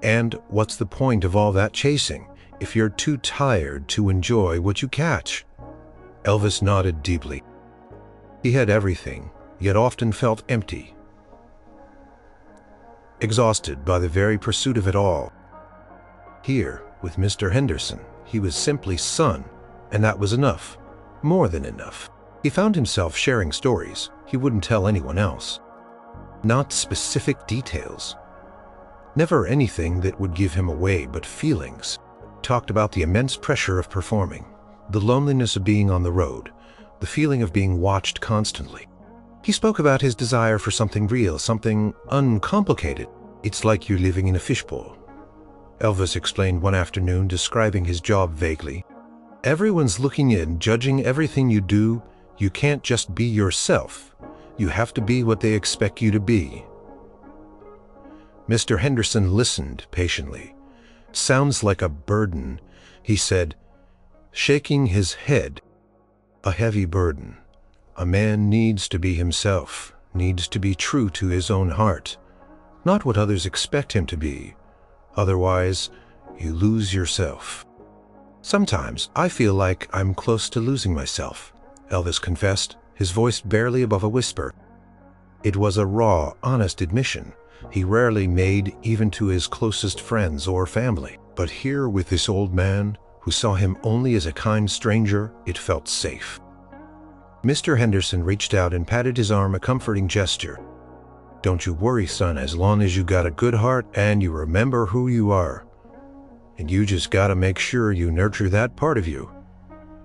And what's the point of all that chasing if you're too tired to enjoy what you catch?" Elvis nodded deeply. He had everything, yet often felt empty, exhausted by the very pursuit of it all. Here, with Mr. Henderson, he was simply son, and that was enough, more than enough. He found himself sharing stories he wouldn't tell anyone else. Not specific details. Never anything that would give him away, but feelings. Talked about the immense pressure of performing, the loneliness of being on the road, the feeling of being watched constantly. He spoke about his desire for something real, something uncomplicated. "It's like you're living in a fishbowl," Elvis explained one afternoon, describing his job vaguely. "Everyone's looking in, judging everything you do. You can't just be yourself. You have to be what they expect you to be." Mr. Henderson listened patiently. "Sounds like a burden," he said, shaking his head. "A heavy burden. A man needs to be himself, needs to be true to his own heart, not what others expect him to be. Otherwise, you lose yourself." "Sometimes I feel like I'm close to losing myself," Elvis confessed, his voice barely above a whisper. It was a raw, honest admission he rarely made even to his closest friends or family. But here with this old man, who saw him only as a kind stranger, it felt safe. Mr. Henderson reached out and patted his arm, a comforting gesture. "Don't you worry, son, as long as you got a good heart and you remember who you are. And you just gotta make sure you nurture that part of you,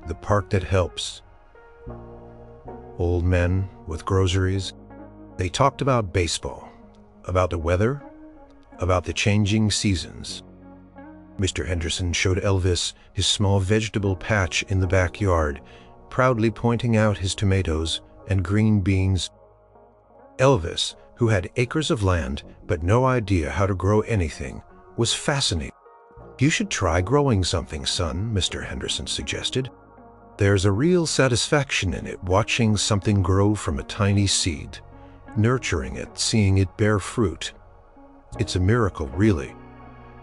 the part that helps." Old men with groceries. They talked about baseball, about the weather, about the changing seasons. Mr. Henderson showed Elvis his small vegetable patch in the backyard, proudly pointing out his tomatoes and green beans. Elvis, who had acres of land but no idea how to grow anything, was fascinated. "You should try growing something, son," Mr. Henderson suggested. "There's a real satisfaction in it, watching something grow from a tiny seed, nurturing it, seeing it bear fruit. It's a miracle, really."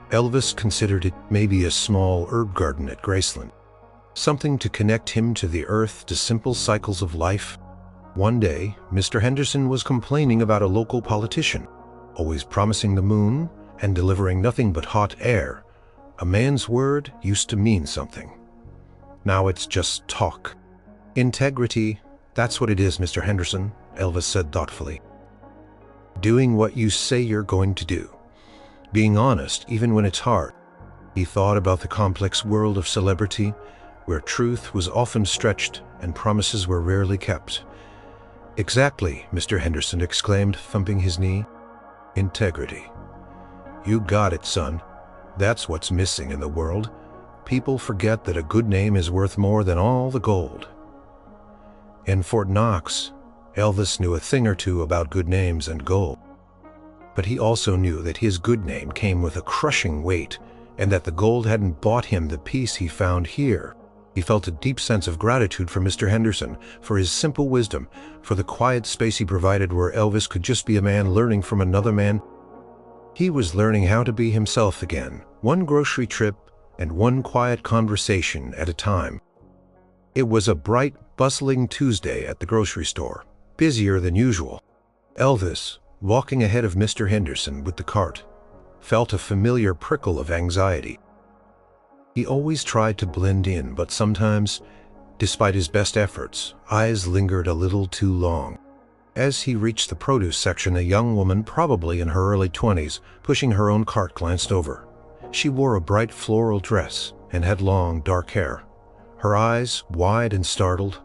Elvis considered it maybe a small herb garden at Graceland, something to connect him to the earth, to simple cycles of life. One day, Mr. Henderson was complaining about a local politician, always promising the moon and delivering nothing but hot air. A man's word used to mean something. Now it's just talk. "Integrity, that's what it is, Mr. Henderson," Elvis said thoughtfully. "Doing what you say you're going to do. Being honest, even when it's hard." He thought about the complex world of celebrity, where truth was often stretched and promises were rarely kept. "Exactly," Mr. Henderson exclaimed, thumping his knee. "Integrity. You got it, son. That's what's missing in the world. People forget that a good name is worth more than all the gold." In Fort Knox, Elvis knew a thing or two about good names and gold. But he also knew that his good name came with a crushing weight, and that the gold hadn't bought him the peace he found here. He felt a deep sense of gratitude for Mr. Henderson, for his simple wisdom, for the quiet space he provided where Elvis could just be a man learning from another man. He was learning how to be himself again, one grocery trip and one quiet conversation at a time. It was a bright, bustling Tuesday at the grocery store, busier than usual. Elvis, walking ahead of Mr. Henderson with the cart, felt a familiar prickle of anxiety. He always tried to blend in, but sometimes, despite his best efforts, eyes lingered a little too long. As he reached the produce section, a young woman, probably in her early 20s, pushing her own cart, glanced over. She wore a bright floral dress and had long, dark hair. Her eyes, wide and startled,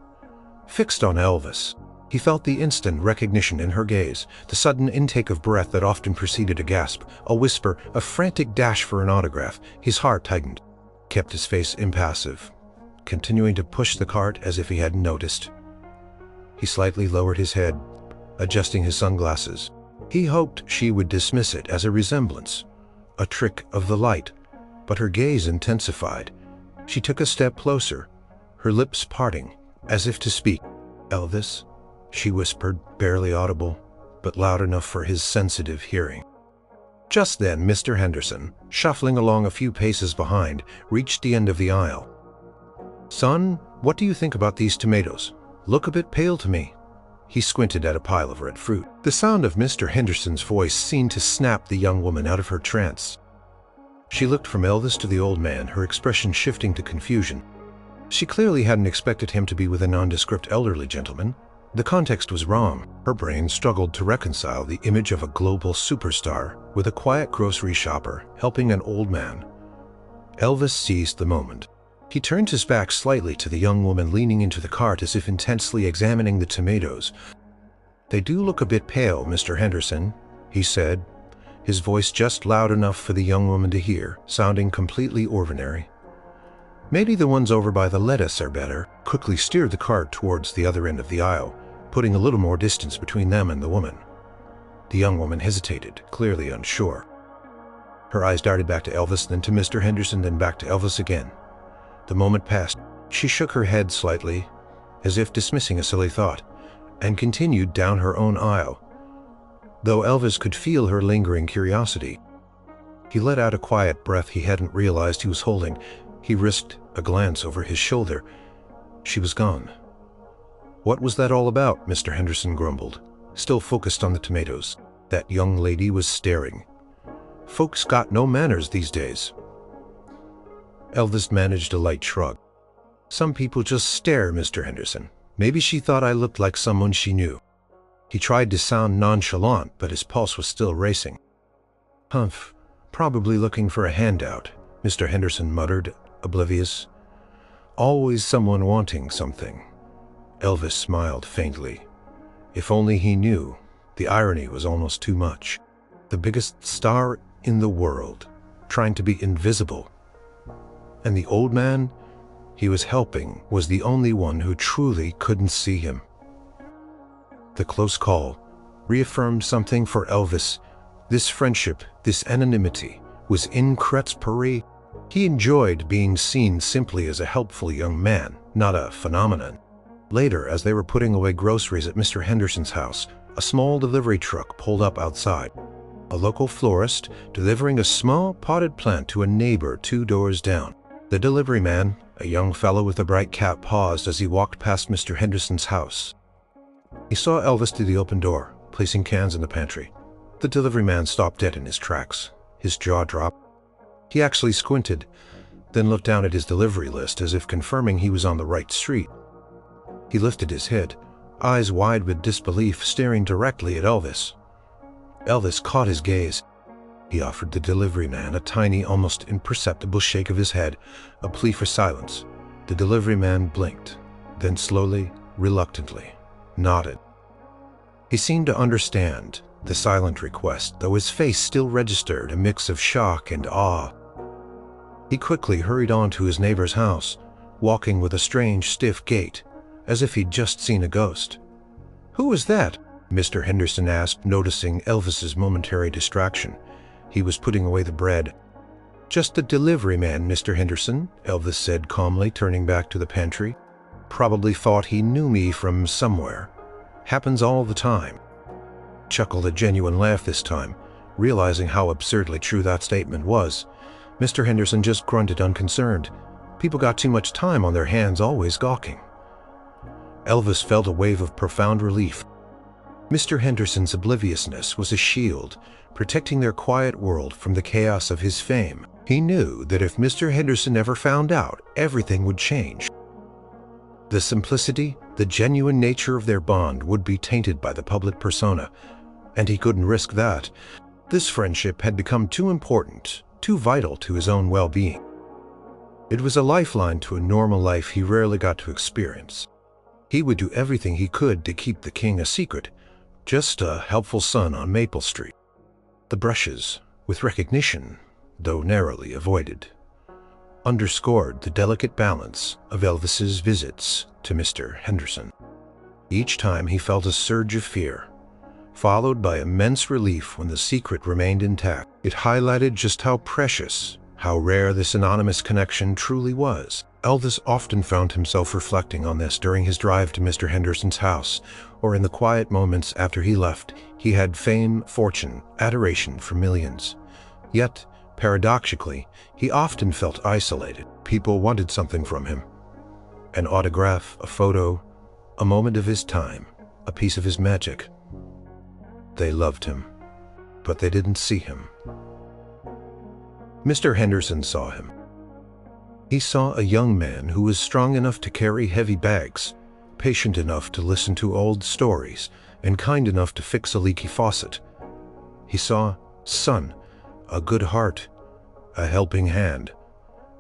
fixed on Elvis. He felt the instant recognition in her gaze, the sudden intake of breath that often preceded a gasp, a whisper, a frantic dash for an autograph. His heart tightened. Kept his face impassive, continuing to push the cart as if he hadn't noticed. He slightly lowered his head, adjusting his sunglasses. He hoped she would dismiss it as a resemblance, a trick of the light, but her gaze intensified. She took a step closer, her lips parting, as if to speak. "Elvis," she whispered, barely audible, but loud enough for his sensitive hearing. Just then, Mr. Henderson, shuffling along a few paces behind, reached the end of the aisle. "Son, what do you think about these tomatoes? Look a bit pale to me." He squinted at a pile of red fruit. The sound of Mr. Henderson's voice seemed to snap the young woman out of her trance. She looked from Elvis to the old man, her expression shifting to confusion. She clearly hadn't expected him to be with a nondescript elderly gentleman. The context was wrong. Her brain struggled to reconcile the image of a global superstar with a quiet grocery shopper helping an old man. Elvis seized the moment. He turned his back slightly to the young woman leaning into the cart as if intensely examining the tomatoes. "They do look a bit pale, Mr. Henderson," he said, his voice just loud enough for the young woman to hear, sounding completely ordinary. "Maybe the ones over by the lettuce are better." Quickly steered the cart towards the other end of the aisle, putting a little more distance between them and the woman. The young woman hesitated, clearly unsure. Her eyes darted back to Elvis, then to Mr. Henderson, then back to Elvis again. The moment passed. She shook her head slightly, as if dismissing a silly thought, and continued down her own aisle, though Elvis could feel her lingering curiosity. He let out a quiet breath he hadn't realized he was holding. He risked a glance over his shoulder. She was gone. "What was that all about?" Mr. Henderson grumbled, still focused on the tomatoes. That young lady was staring. "Folks got no manners these days." Elvis managed a light shrug. "Some people just stare, Mr. Henderson. Maybe she thought I looked like someone she knew." He tried to sound nonchalant, but his pulse was still racing. "Humph, probably looking for a handout," Mr. Henderson muttered, oblivious. "Always someone wanting something." Elvis smiled faintly. If only he knew. The irony was almost too much. the biggest star in the world, trying to be invisible. And the old man he was helping was the only one who truly couldn't see him. The close call reaffirmed something for Elvis. This friendship, this anonymity, was incredible. He enjoyed being seen simply as a helpful young man, not a phenomenon. Later, as they were putting away groceries at Mr. Henderson's house, a small delivery truck pulled up outside. A local florist delivering a small potted plant to a neighbor 2 doors down. The delivery man, a young fellow with a bright cap, paused as he walked past Mr. Henderson's house. He saw Elvis through the open door, placing cans in the pantry. The delivery man stopped dead in his tracks. His jaw dropped. He actually squinted, then looked down at his delivery list as if confirming he was on the right street. He lifted his head, eyes wide with disbelief, staring directly at Elvis. Elvis caught his gaze. He offered the delivery man a tiny, almost imperceptible shake of his head, a plea for silence. The delivery man blinked, then slowly, reluctantly, nodded. He seemed to understand the silent request, though his face still registered a mix of shock and awe. He quickly hurried on to his neighbor's house, walking with a strange, stiff gait, as if he'd just seen a ghost. "Who was that?" Mr. Henderson asked, noticing Elvis's momentary distraction. He was putting away the bread. "Just the delivery man, Mr. Henderson," Elvis said calmly, turning back to the pantry. "Probably thought he knew me from somewhere. Happens all the time." Chuckled a genuine laugh this time, realizing how absurdly true that statement was. Mr. Henderson just grunted unconcerned. People got too much time on their hands, always gawking. Elvis felt a wave of profound relief. Mr. Henderson's obliviousness was a shield, protecting their quiet world from the chaos of his fame. He knew that if Mr. Henderson ever found out, everything would change. The simplicity, the genuine nature of their bond would be tainted by the public persona, and he couldn't risk that. This friendship had become too important, too vital to his own well-being. It was a lifeline to a normal life he rarely got to experience. He would do everything he could to keep the king a secret, just a helpful son on Maple Street. The brushes, with recognition, though narrowly avoided, underscored the delicate balance of Elvis's visits to Mr. Henderson. Each time he felt a surge of fear, followed by immense relief when the secret remained intact. It highlighted just how precious, how rare this anonymous connection truly was. Elvis often found himself reflecting on this during his drive to Mr. Henderson's house, or in the quiet moments after he left. He had fame, fortune, adoration for millions. Yet, paradoxically, he often felt isolated. People wanted something from him. An autograph, a photo, a moment of his time, a piece of his magic. They loved him, but they didn't see him. Mr. Henderson saw him. He saw a young man who was strong enough to carry heavy bags, patient enough to listen to old stories, and kind enough to fix a leaky faucet. He saw son, a good heart, a helping hand.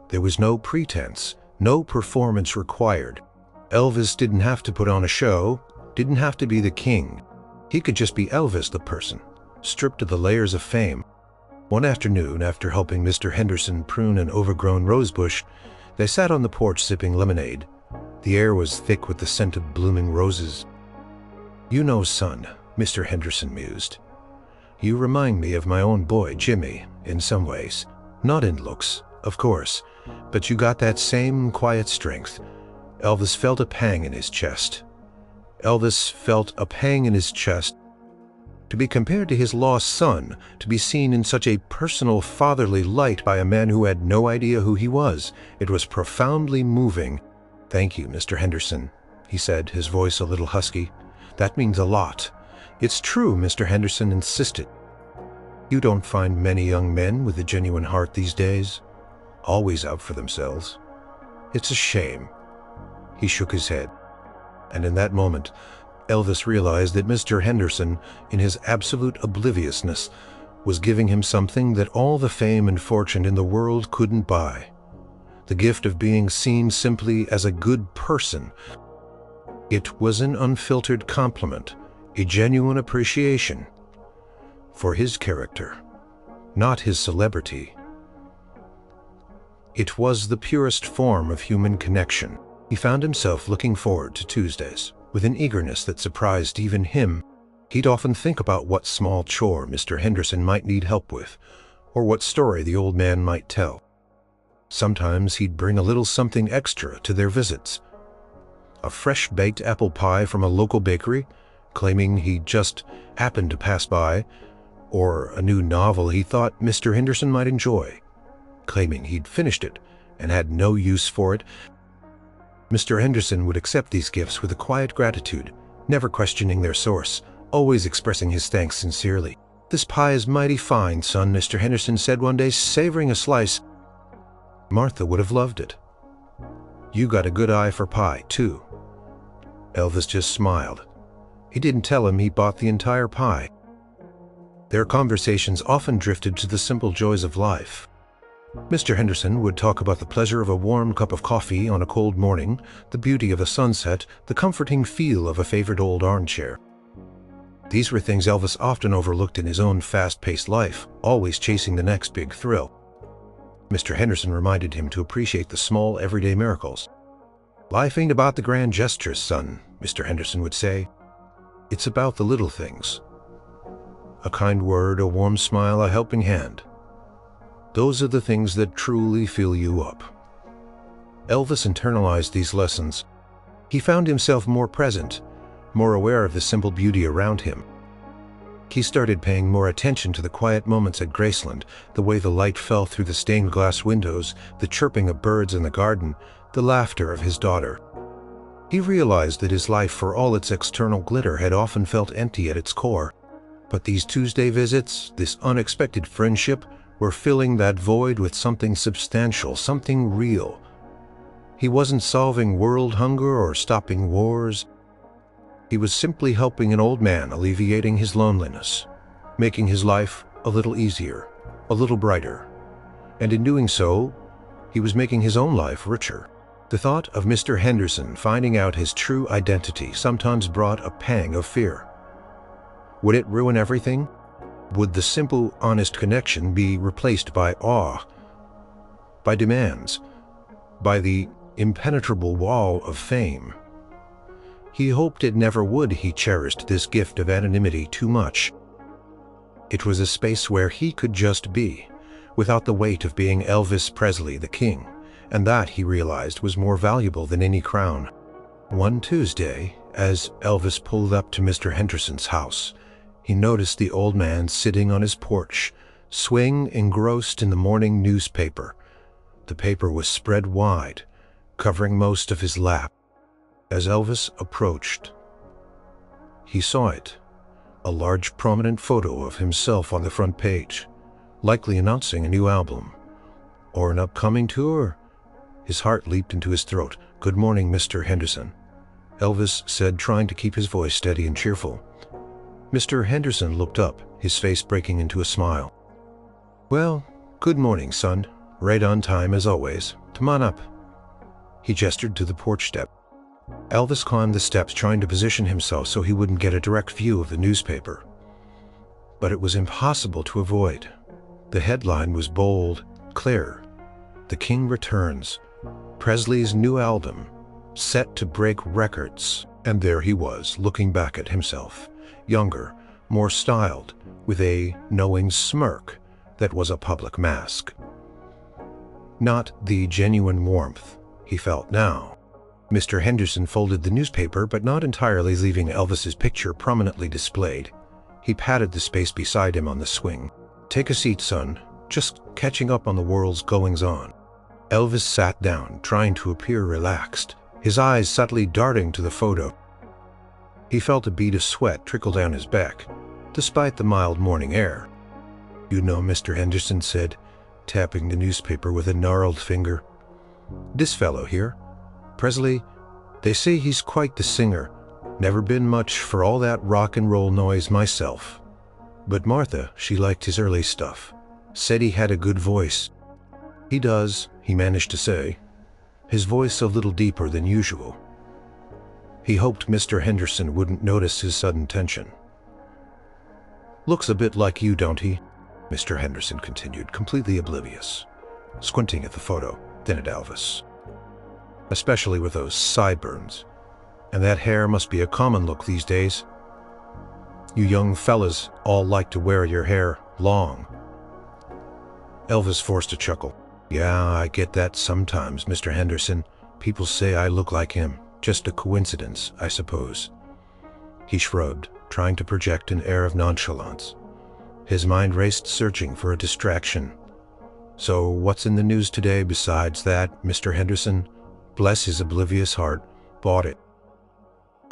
There was no pretense, no performance required. Elvis didn't have to put on a show, didn't have to be the king. He could just be Elvis the person, stripped of the layers of fame. One afternoon, after helping Mr. Henderson prune an overgrown rosebush, they sat on the porch sipping lemonade. The air was thick with the scent of blooming roses. "You know, son," Mr. Henderson mused, "you remind me of my own boy, Jimmy, in some ways. Not in looks, of course, but you got that same quiet strength." Elvis felt a pang in his chest. Elvis felt a pang in his chest. To be compared to his lost son, to be seen in such a personal, fatherly light by a man who had no idea who he was, it was profoundly moving. "Thank you, Mr. Henderson," he said, his voice a little husky. "That means a lot." "It's true," Mr. Henderson insisted. "You don't find many young men with a genuine heart these days, always out for themselves. It's a shame." He shook his head. And in that moment, Elvis realized that Mr. Henderson, in his absolute obliviousness, was giving him something that all the fame and fortune in the world couldn't buy. The gift of being seen simply as a good person. It was an unfiltered compliment, a genuine appreciation. for his character, not his celebrity. It was the purest form of human connection. He found himself looking forward to Tuesdays with an eagerness that surprised even him. He'd often think about what small chore Mr. Henderson might need help with, or what story the old man might tell. Sometimes he'd bring a little something extra to their visits. A fresh baked apple pie from a local bakery, claiming he'd just happened to pass by, or a new novel he thought Mr. Henderson might enjoy, claiming he'd finished it and had no use for it. Mr. Henderson would accept these gifts with a quiet gratitude, never questioning their source, always expressing his thanks sincerely. "This pie is mighty fine, son," Mr. Henderson said one day, savoring a slice. Martha would have loved it. "You got a good eye for pie, too." Elvis just smiled. He didn't tell him he bought the entire pie. Their conversations often drifted to the simple joys of life. Mr. Henderson would talk about the pleasure of a warm cup of coffee on a cold morning, the beauty of a sunset, the comforting feel of a favorite old armchair. These were things Elvis often overlooked in his own fast-paced life, always chasing the next big thrill. Mr. Henderson reminded him to appreciate the small, everyday miracles. "Life ain't about the grand gestures, son," Mr. Henderson would say. "It's about the little things. A kind word, a warm smile, a helping hand. Those are the things that truly fill you up." Elvis internalized these lessons. He found himself more present, more aware of the simple beauty around him. He started paying more attention to the quiet moments at Graceland, the way the light fell through the stained glass windows, the chirping of birds in the garden, the laughter of his daughter. He realized that his life, for all its external glitter, had often felt empty at its core. But these Tuesday visits, this unexpected friendship, were filling that void with something substantial, something real. He wasn't solving world hunger or stopping wars. He was simply helping an old man, alleviating his loneliness, making his life a little easier, a little brighter. And in doing so, he was making his own life richer. The thought of Mr. Henderson finding out his true identity sometimes brought a pang of fear. Would it ruin everything? Would the simple, honest connection be replaced by awe, by demands, by the impenetrable wall of fame? He hoped it never would. He cherished this gift of anonymity too much. It was a space where he could just be, without the weight of being Elvis Presley, the king, and that, he realized, was more valuable than any crown. One Tuesday, as Elvis pulled up to Mr. Henderson's house, he noticed the old man sitting on his porch, swaying engrossed in the morning newspaper. The paper was spread wide, covering most of his lap. As Elvis approached, he saw it, a large prominent photo of himself on the front page, likely announcing a new album or an upcoming tour. His heart leaped into his throat. "Good morning, Mr. Henderson," Elvis said, trying to keep his voice steady and cheerful. Mr. Henderson looked up, his face breaking into a smile. "Well, good morning, son. Right on time as always. Come on up." He gestured to the porch step. Elvis climbed the steps, trying to position himself so he wouldn't get a direct view of the newspaper. But it was impossible to avoid. The headline was bold, clear. "The King Returns. Presley's new album, set to break records." And there he was, looking back at himself, younger, more styled, with a knowing smirk that was a public mask. Not the genuine warmth he felt now. Mr. Henderson folded the newspaper, but not entirely, leaving Elvis's picture prominently displayed. He patted the space beside him on the swing. "Take a seat, son. Just catching up on the world's goings-on." Elvis sat down, trying to appear relaxed, his eyes subtly darting to the photo. He felt a bead of sweat trickle down his back, despite the mild morning air. "You know," Mr. Henderson said, tapping the newspaper with a gnarled finger, "this fellow here, Presley, they say he's quite the singer. Never been much for all that rock and roll noise myself. But Martha, she liked his early stuff. Said he had a good voice." "He does," he managed to say, his voice a little deeper than usual. He hoped Mr. Henderson wouldn't notice his sudden tension. Looks a bit like you, don't he? Mr. Henderson continued, completely oblivious, squinting at the photo, then at Elvis. Especially with those sideburns. And that hair must be a common look these days. You young fellas all like to wear your hair long. Elvis forced a chuckle. Yeah, I get that sometimes, Mr. Henderson. People say I look like him. Just a coincidence, I suppose. He shrugged, trying to project an air of nonchalance. His mind raced, searching for a distraction. So what's in the news today besides that Mr. Henderson, bless his oblivious heart, bought it?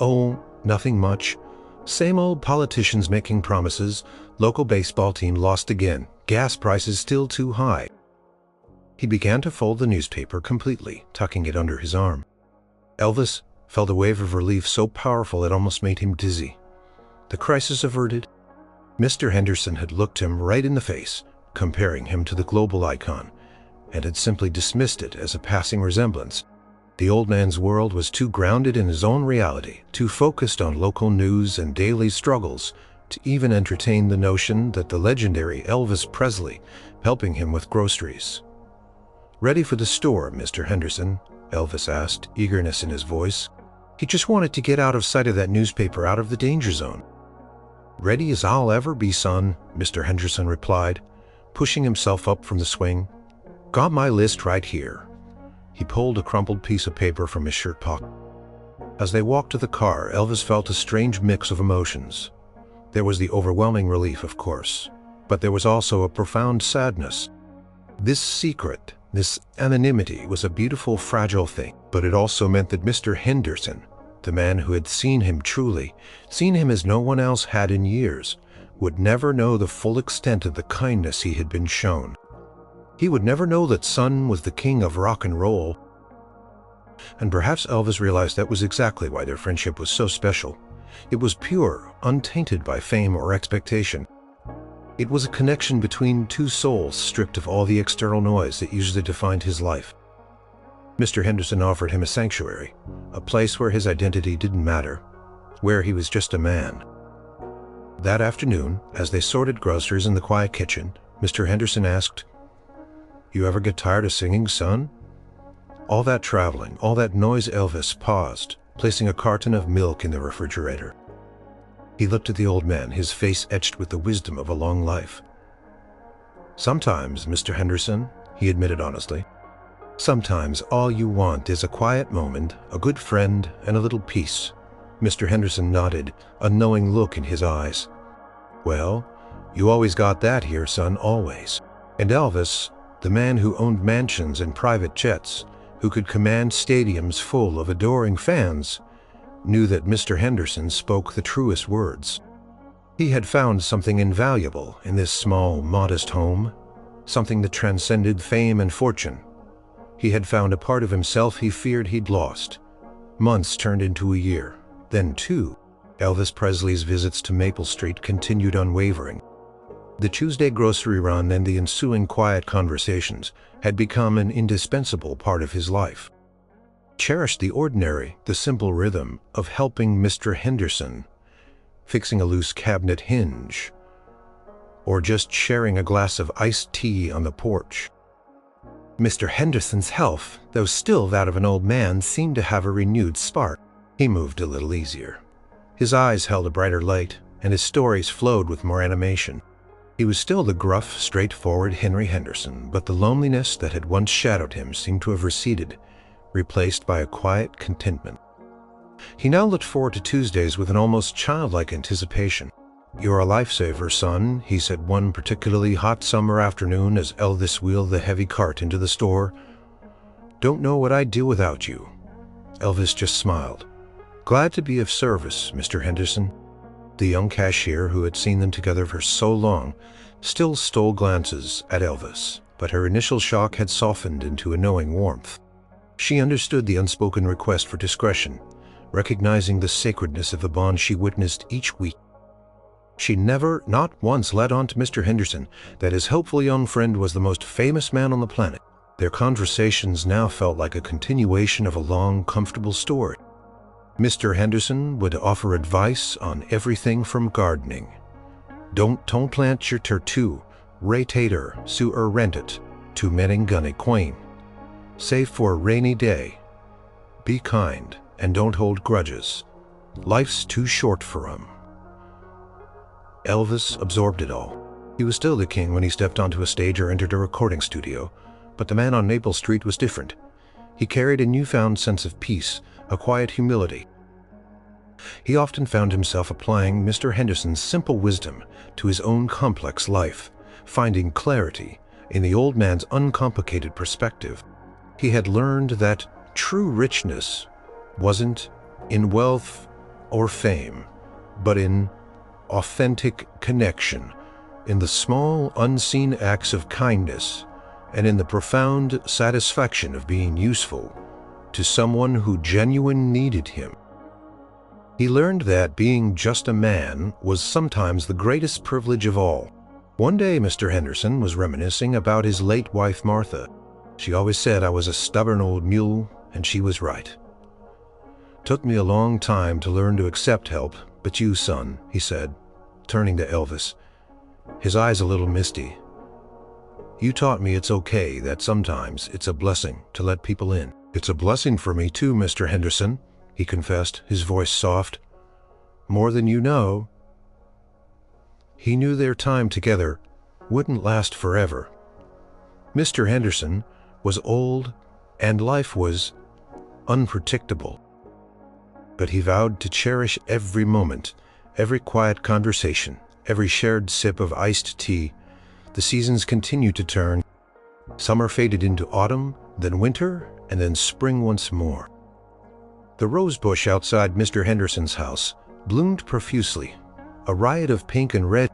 Oh, nothing much. Same old politicians making promises. Local baseball team lost again. Gas prices still too high. He began to fold the newspaper completely, tucking it under his arm. Elvis felt a wave of relief so powerful it almost made him dizzy. The crisis averted. Mr. Henderson had looked him right in the face, comparing him to the global icon, and had simply dismissed it as a passing resemblance. The old man's world was too grounded in his own reality, too focused on local news and daily struggles, to even entertain the notion that the legendary Elvis Presley helping him with groceries. "Ready for the store, Mr. Henderson?" Elvis asked, eagerness in his voice. He just wanted to get out of sight of that newspaper, out of the danger zone. "Ready as I'll ever be, son," Mr. Henderson replied, pushing himself up from the swing. "Got my list right here." He pulled a crumpled piece of paper from his shirt pocket. As they walked to the car, Elvis felt a strange mix of emotions. There was the overwhelming relief, of course, but there was also a profound sadness. This secret, this anonymity was a beautiful, fragile thing, but it also meant that Mr. Henderson, the man who had seen him truly, seen him as no one else had in years, would never know the full extent of the kindness he had been shown. He would never know that Son was the king of rock and roll. And perhaps Elvis realized that was exactly why their friendship was so special. It was pure, untainted by fame or expectation. It was a connection between two souls stripped of all the external noise that usually defined his life. Mr. Henderson offered him a sanctuary, a place where his identity didn't matter, where he was just a man. That afternoon, as they sorted groceries in the quiet kitchen, Mr. Henderson asked, "You ever get tired of singing, son?" All that traveling, all that noise. Elvis paused, placing a carton of milk in the refrigerator. He looked at the old man, his face etched with the wisdom of a long life. "Sometimes, Mr. Henderson," he admitted honestly. "Sometimes all you want is a quiet moment, a good friend, and a little peace." Mr. Henderson nodded, a knowing look in his eyes. "Well, you always got that here, son, always." And Elvis, the man who owned mansions and private jets, who could command stadiums full of adoring fans, knew that Mr. Henderson spoke the truest words. He had found something invaluable in this small, modest home, something that transcended fame and fortune. He had found a part of himself he feared he'd lost. Months turned into a year, then 2. Elvis Presley's visits to Maple Street continued unwavering. The Tuesday grocery run and the ensuing quiet conversations had become an indispensable part of his life. Cherished the ordinary, the simple rhythm of helping Mr. Henderson, fixing a loose cabinet hinge, or just sharing a glass of iced tea on the porch. Mr. Henderson's health, though still that of an old man, seemed to have a renewed spark. He moved a little easier. His eyes held a brighter light, and his stories flowed with more animation. He was still the gruff, straightforward Henry Henderson, but the loneliness that had once shadowed him seemed to have receded, replaced by a quiet contentment. He now looked forward to Tuesdays with an almost childlike anticipation. "You're a lifesaver, son," he said one particularly hot summer afternoon as Elvis wheeled the heavy cart into the store. "Don't know what I'd do without you." Elvis just smiled. "Glad to be of service, Mr. Henderson." The young cashier, who had seen them together for so long, still stole glances at Elvis, but her initial shock had softened into a knowing warmth. She understood the unspoken request for discretion, recognizing the sacredness of the bond she witnessed each week. She never, not once, let on to Mr. Henderson that his helpful young friend was the most famous man on the planet. Their conversations now felt like a continuation of a long, comfortable story. Mr. Henderson would offer advice on everything from gardening, Don't plant your tertu, ratater, su rentet, to meninguni queen. Save for a rainy day. Be kind, and don't hold grudges. Life's too short for 'em. Elvis absorbed it all. He was still the king when he stepped onto a stage or entered a recording studio, but the man on Maple Street was different. He carried a newfound sense of peace, a quiet humility. He often found himself applying Mr. Henderson's simple wisdom to his own complex life, finding clarity in the old man's uncomplicated perspective. He had learned that true richness wasn't in wealth or fame, but in authentic connection, in the small, unseen acts of kindness, and in the profound satisfaction of being useful to someone who genuinely needed him. He learned that being just a man was sometimes the greatest privilege of all. One day Mr. Henderson was reminiscing about his late wife Martha. She always said I was a stubborn old mule, and she was right. Took me a long time to learn to accept help, but you, son, he said, turning to Elvis, his eyes a little misty. You taught me it's okay, that sometimes it's a blessing to let people in. It's a blessing for me too, Mr. Henderson, he confessed, his voice soft. More than you know. He knew their time together wouldn't last forever. Mr. Henderson was old and life was unpredictable. But he vowed to cherish every moment, every quiet conversation, every shared sip of iced tea. The seasons continued to turn. Summer faded into autumn, then winter, and then spring once more. The rose bush outside Mr. Henderson's house bloomed profusely, a riot of pink and red.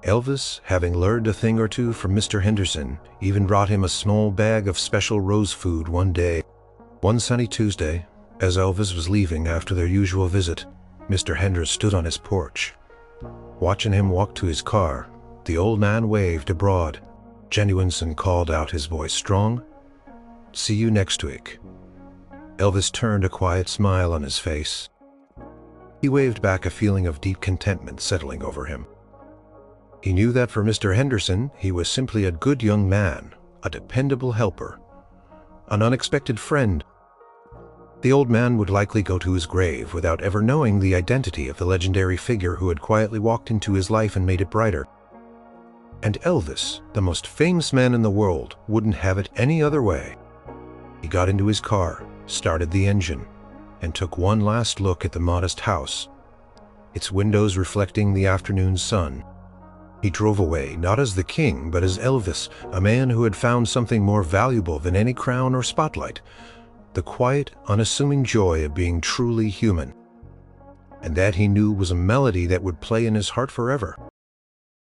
Elvis, having learned a thing or two from Mr. Henderson, even brought him a small bag of special rose food one day. One sunny Tuesday, as Elvis was leaving after their usual visit, Mr. Henderson stood on his porch. Watching him walk to his car, the old man waved abroad. Genuinson called out, his voice strong. See you next week. Elvis turned, a quiet smile on his face. He waved back, a feeling of deep contentment settling over him. He knew that for Mr. Henderson, he was simply a good young man, a dependable helper, an unexpected friend. The old man would likely go to his grave without ever knowing the identity of the legendary figure who had quietly walked into his life and made it brighter. And Elvis, the most famous man in the world, wouldn't have it any other way. He got into his car, started the engine, and took one last look at the modest house, its windows reflecting the afternoon sun. He drove away, not as the king, but as Elvis, a man who had found something more valuable than any crown or spotlight, the quiet, unassuming joy of being truly human. And that, he knew, was a melody that would play in his heart forever.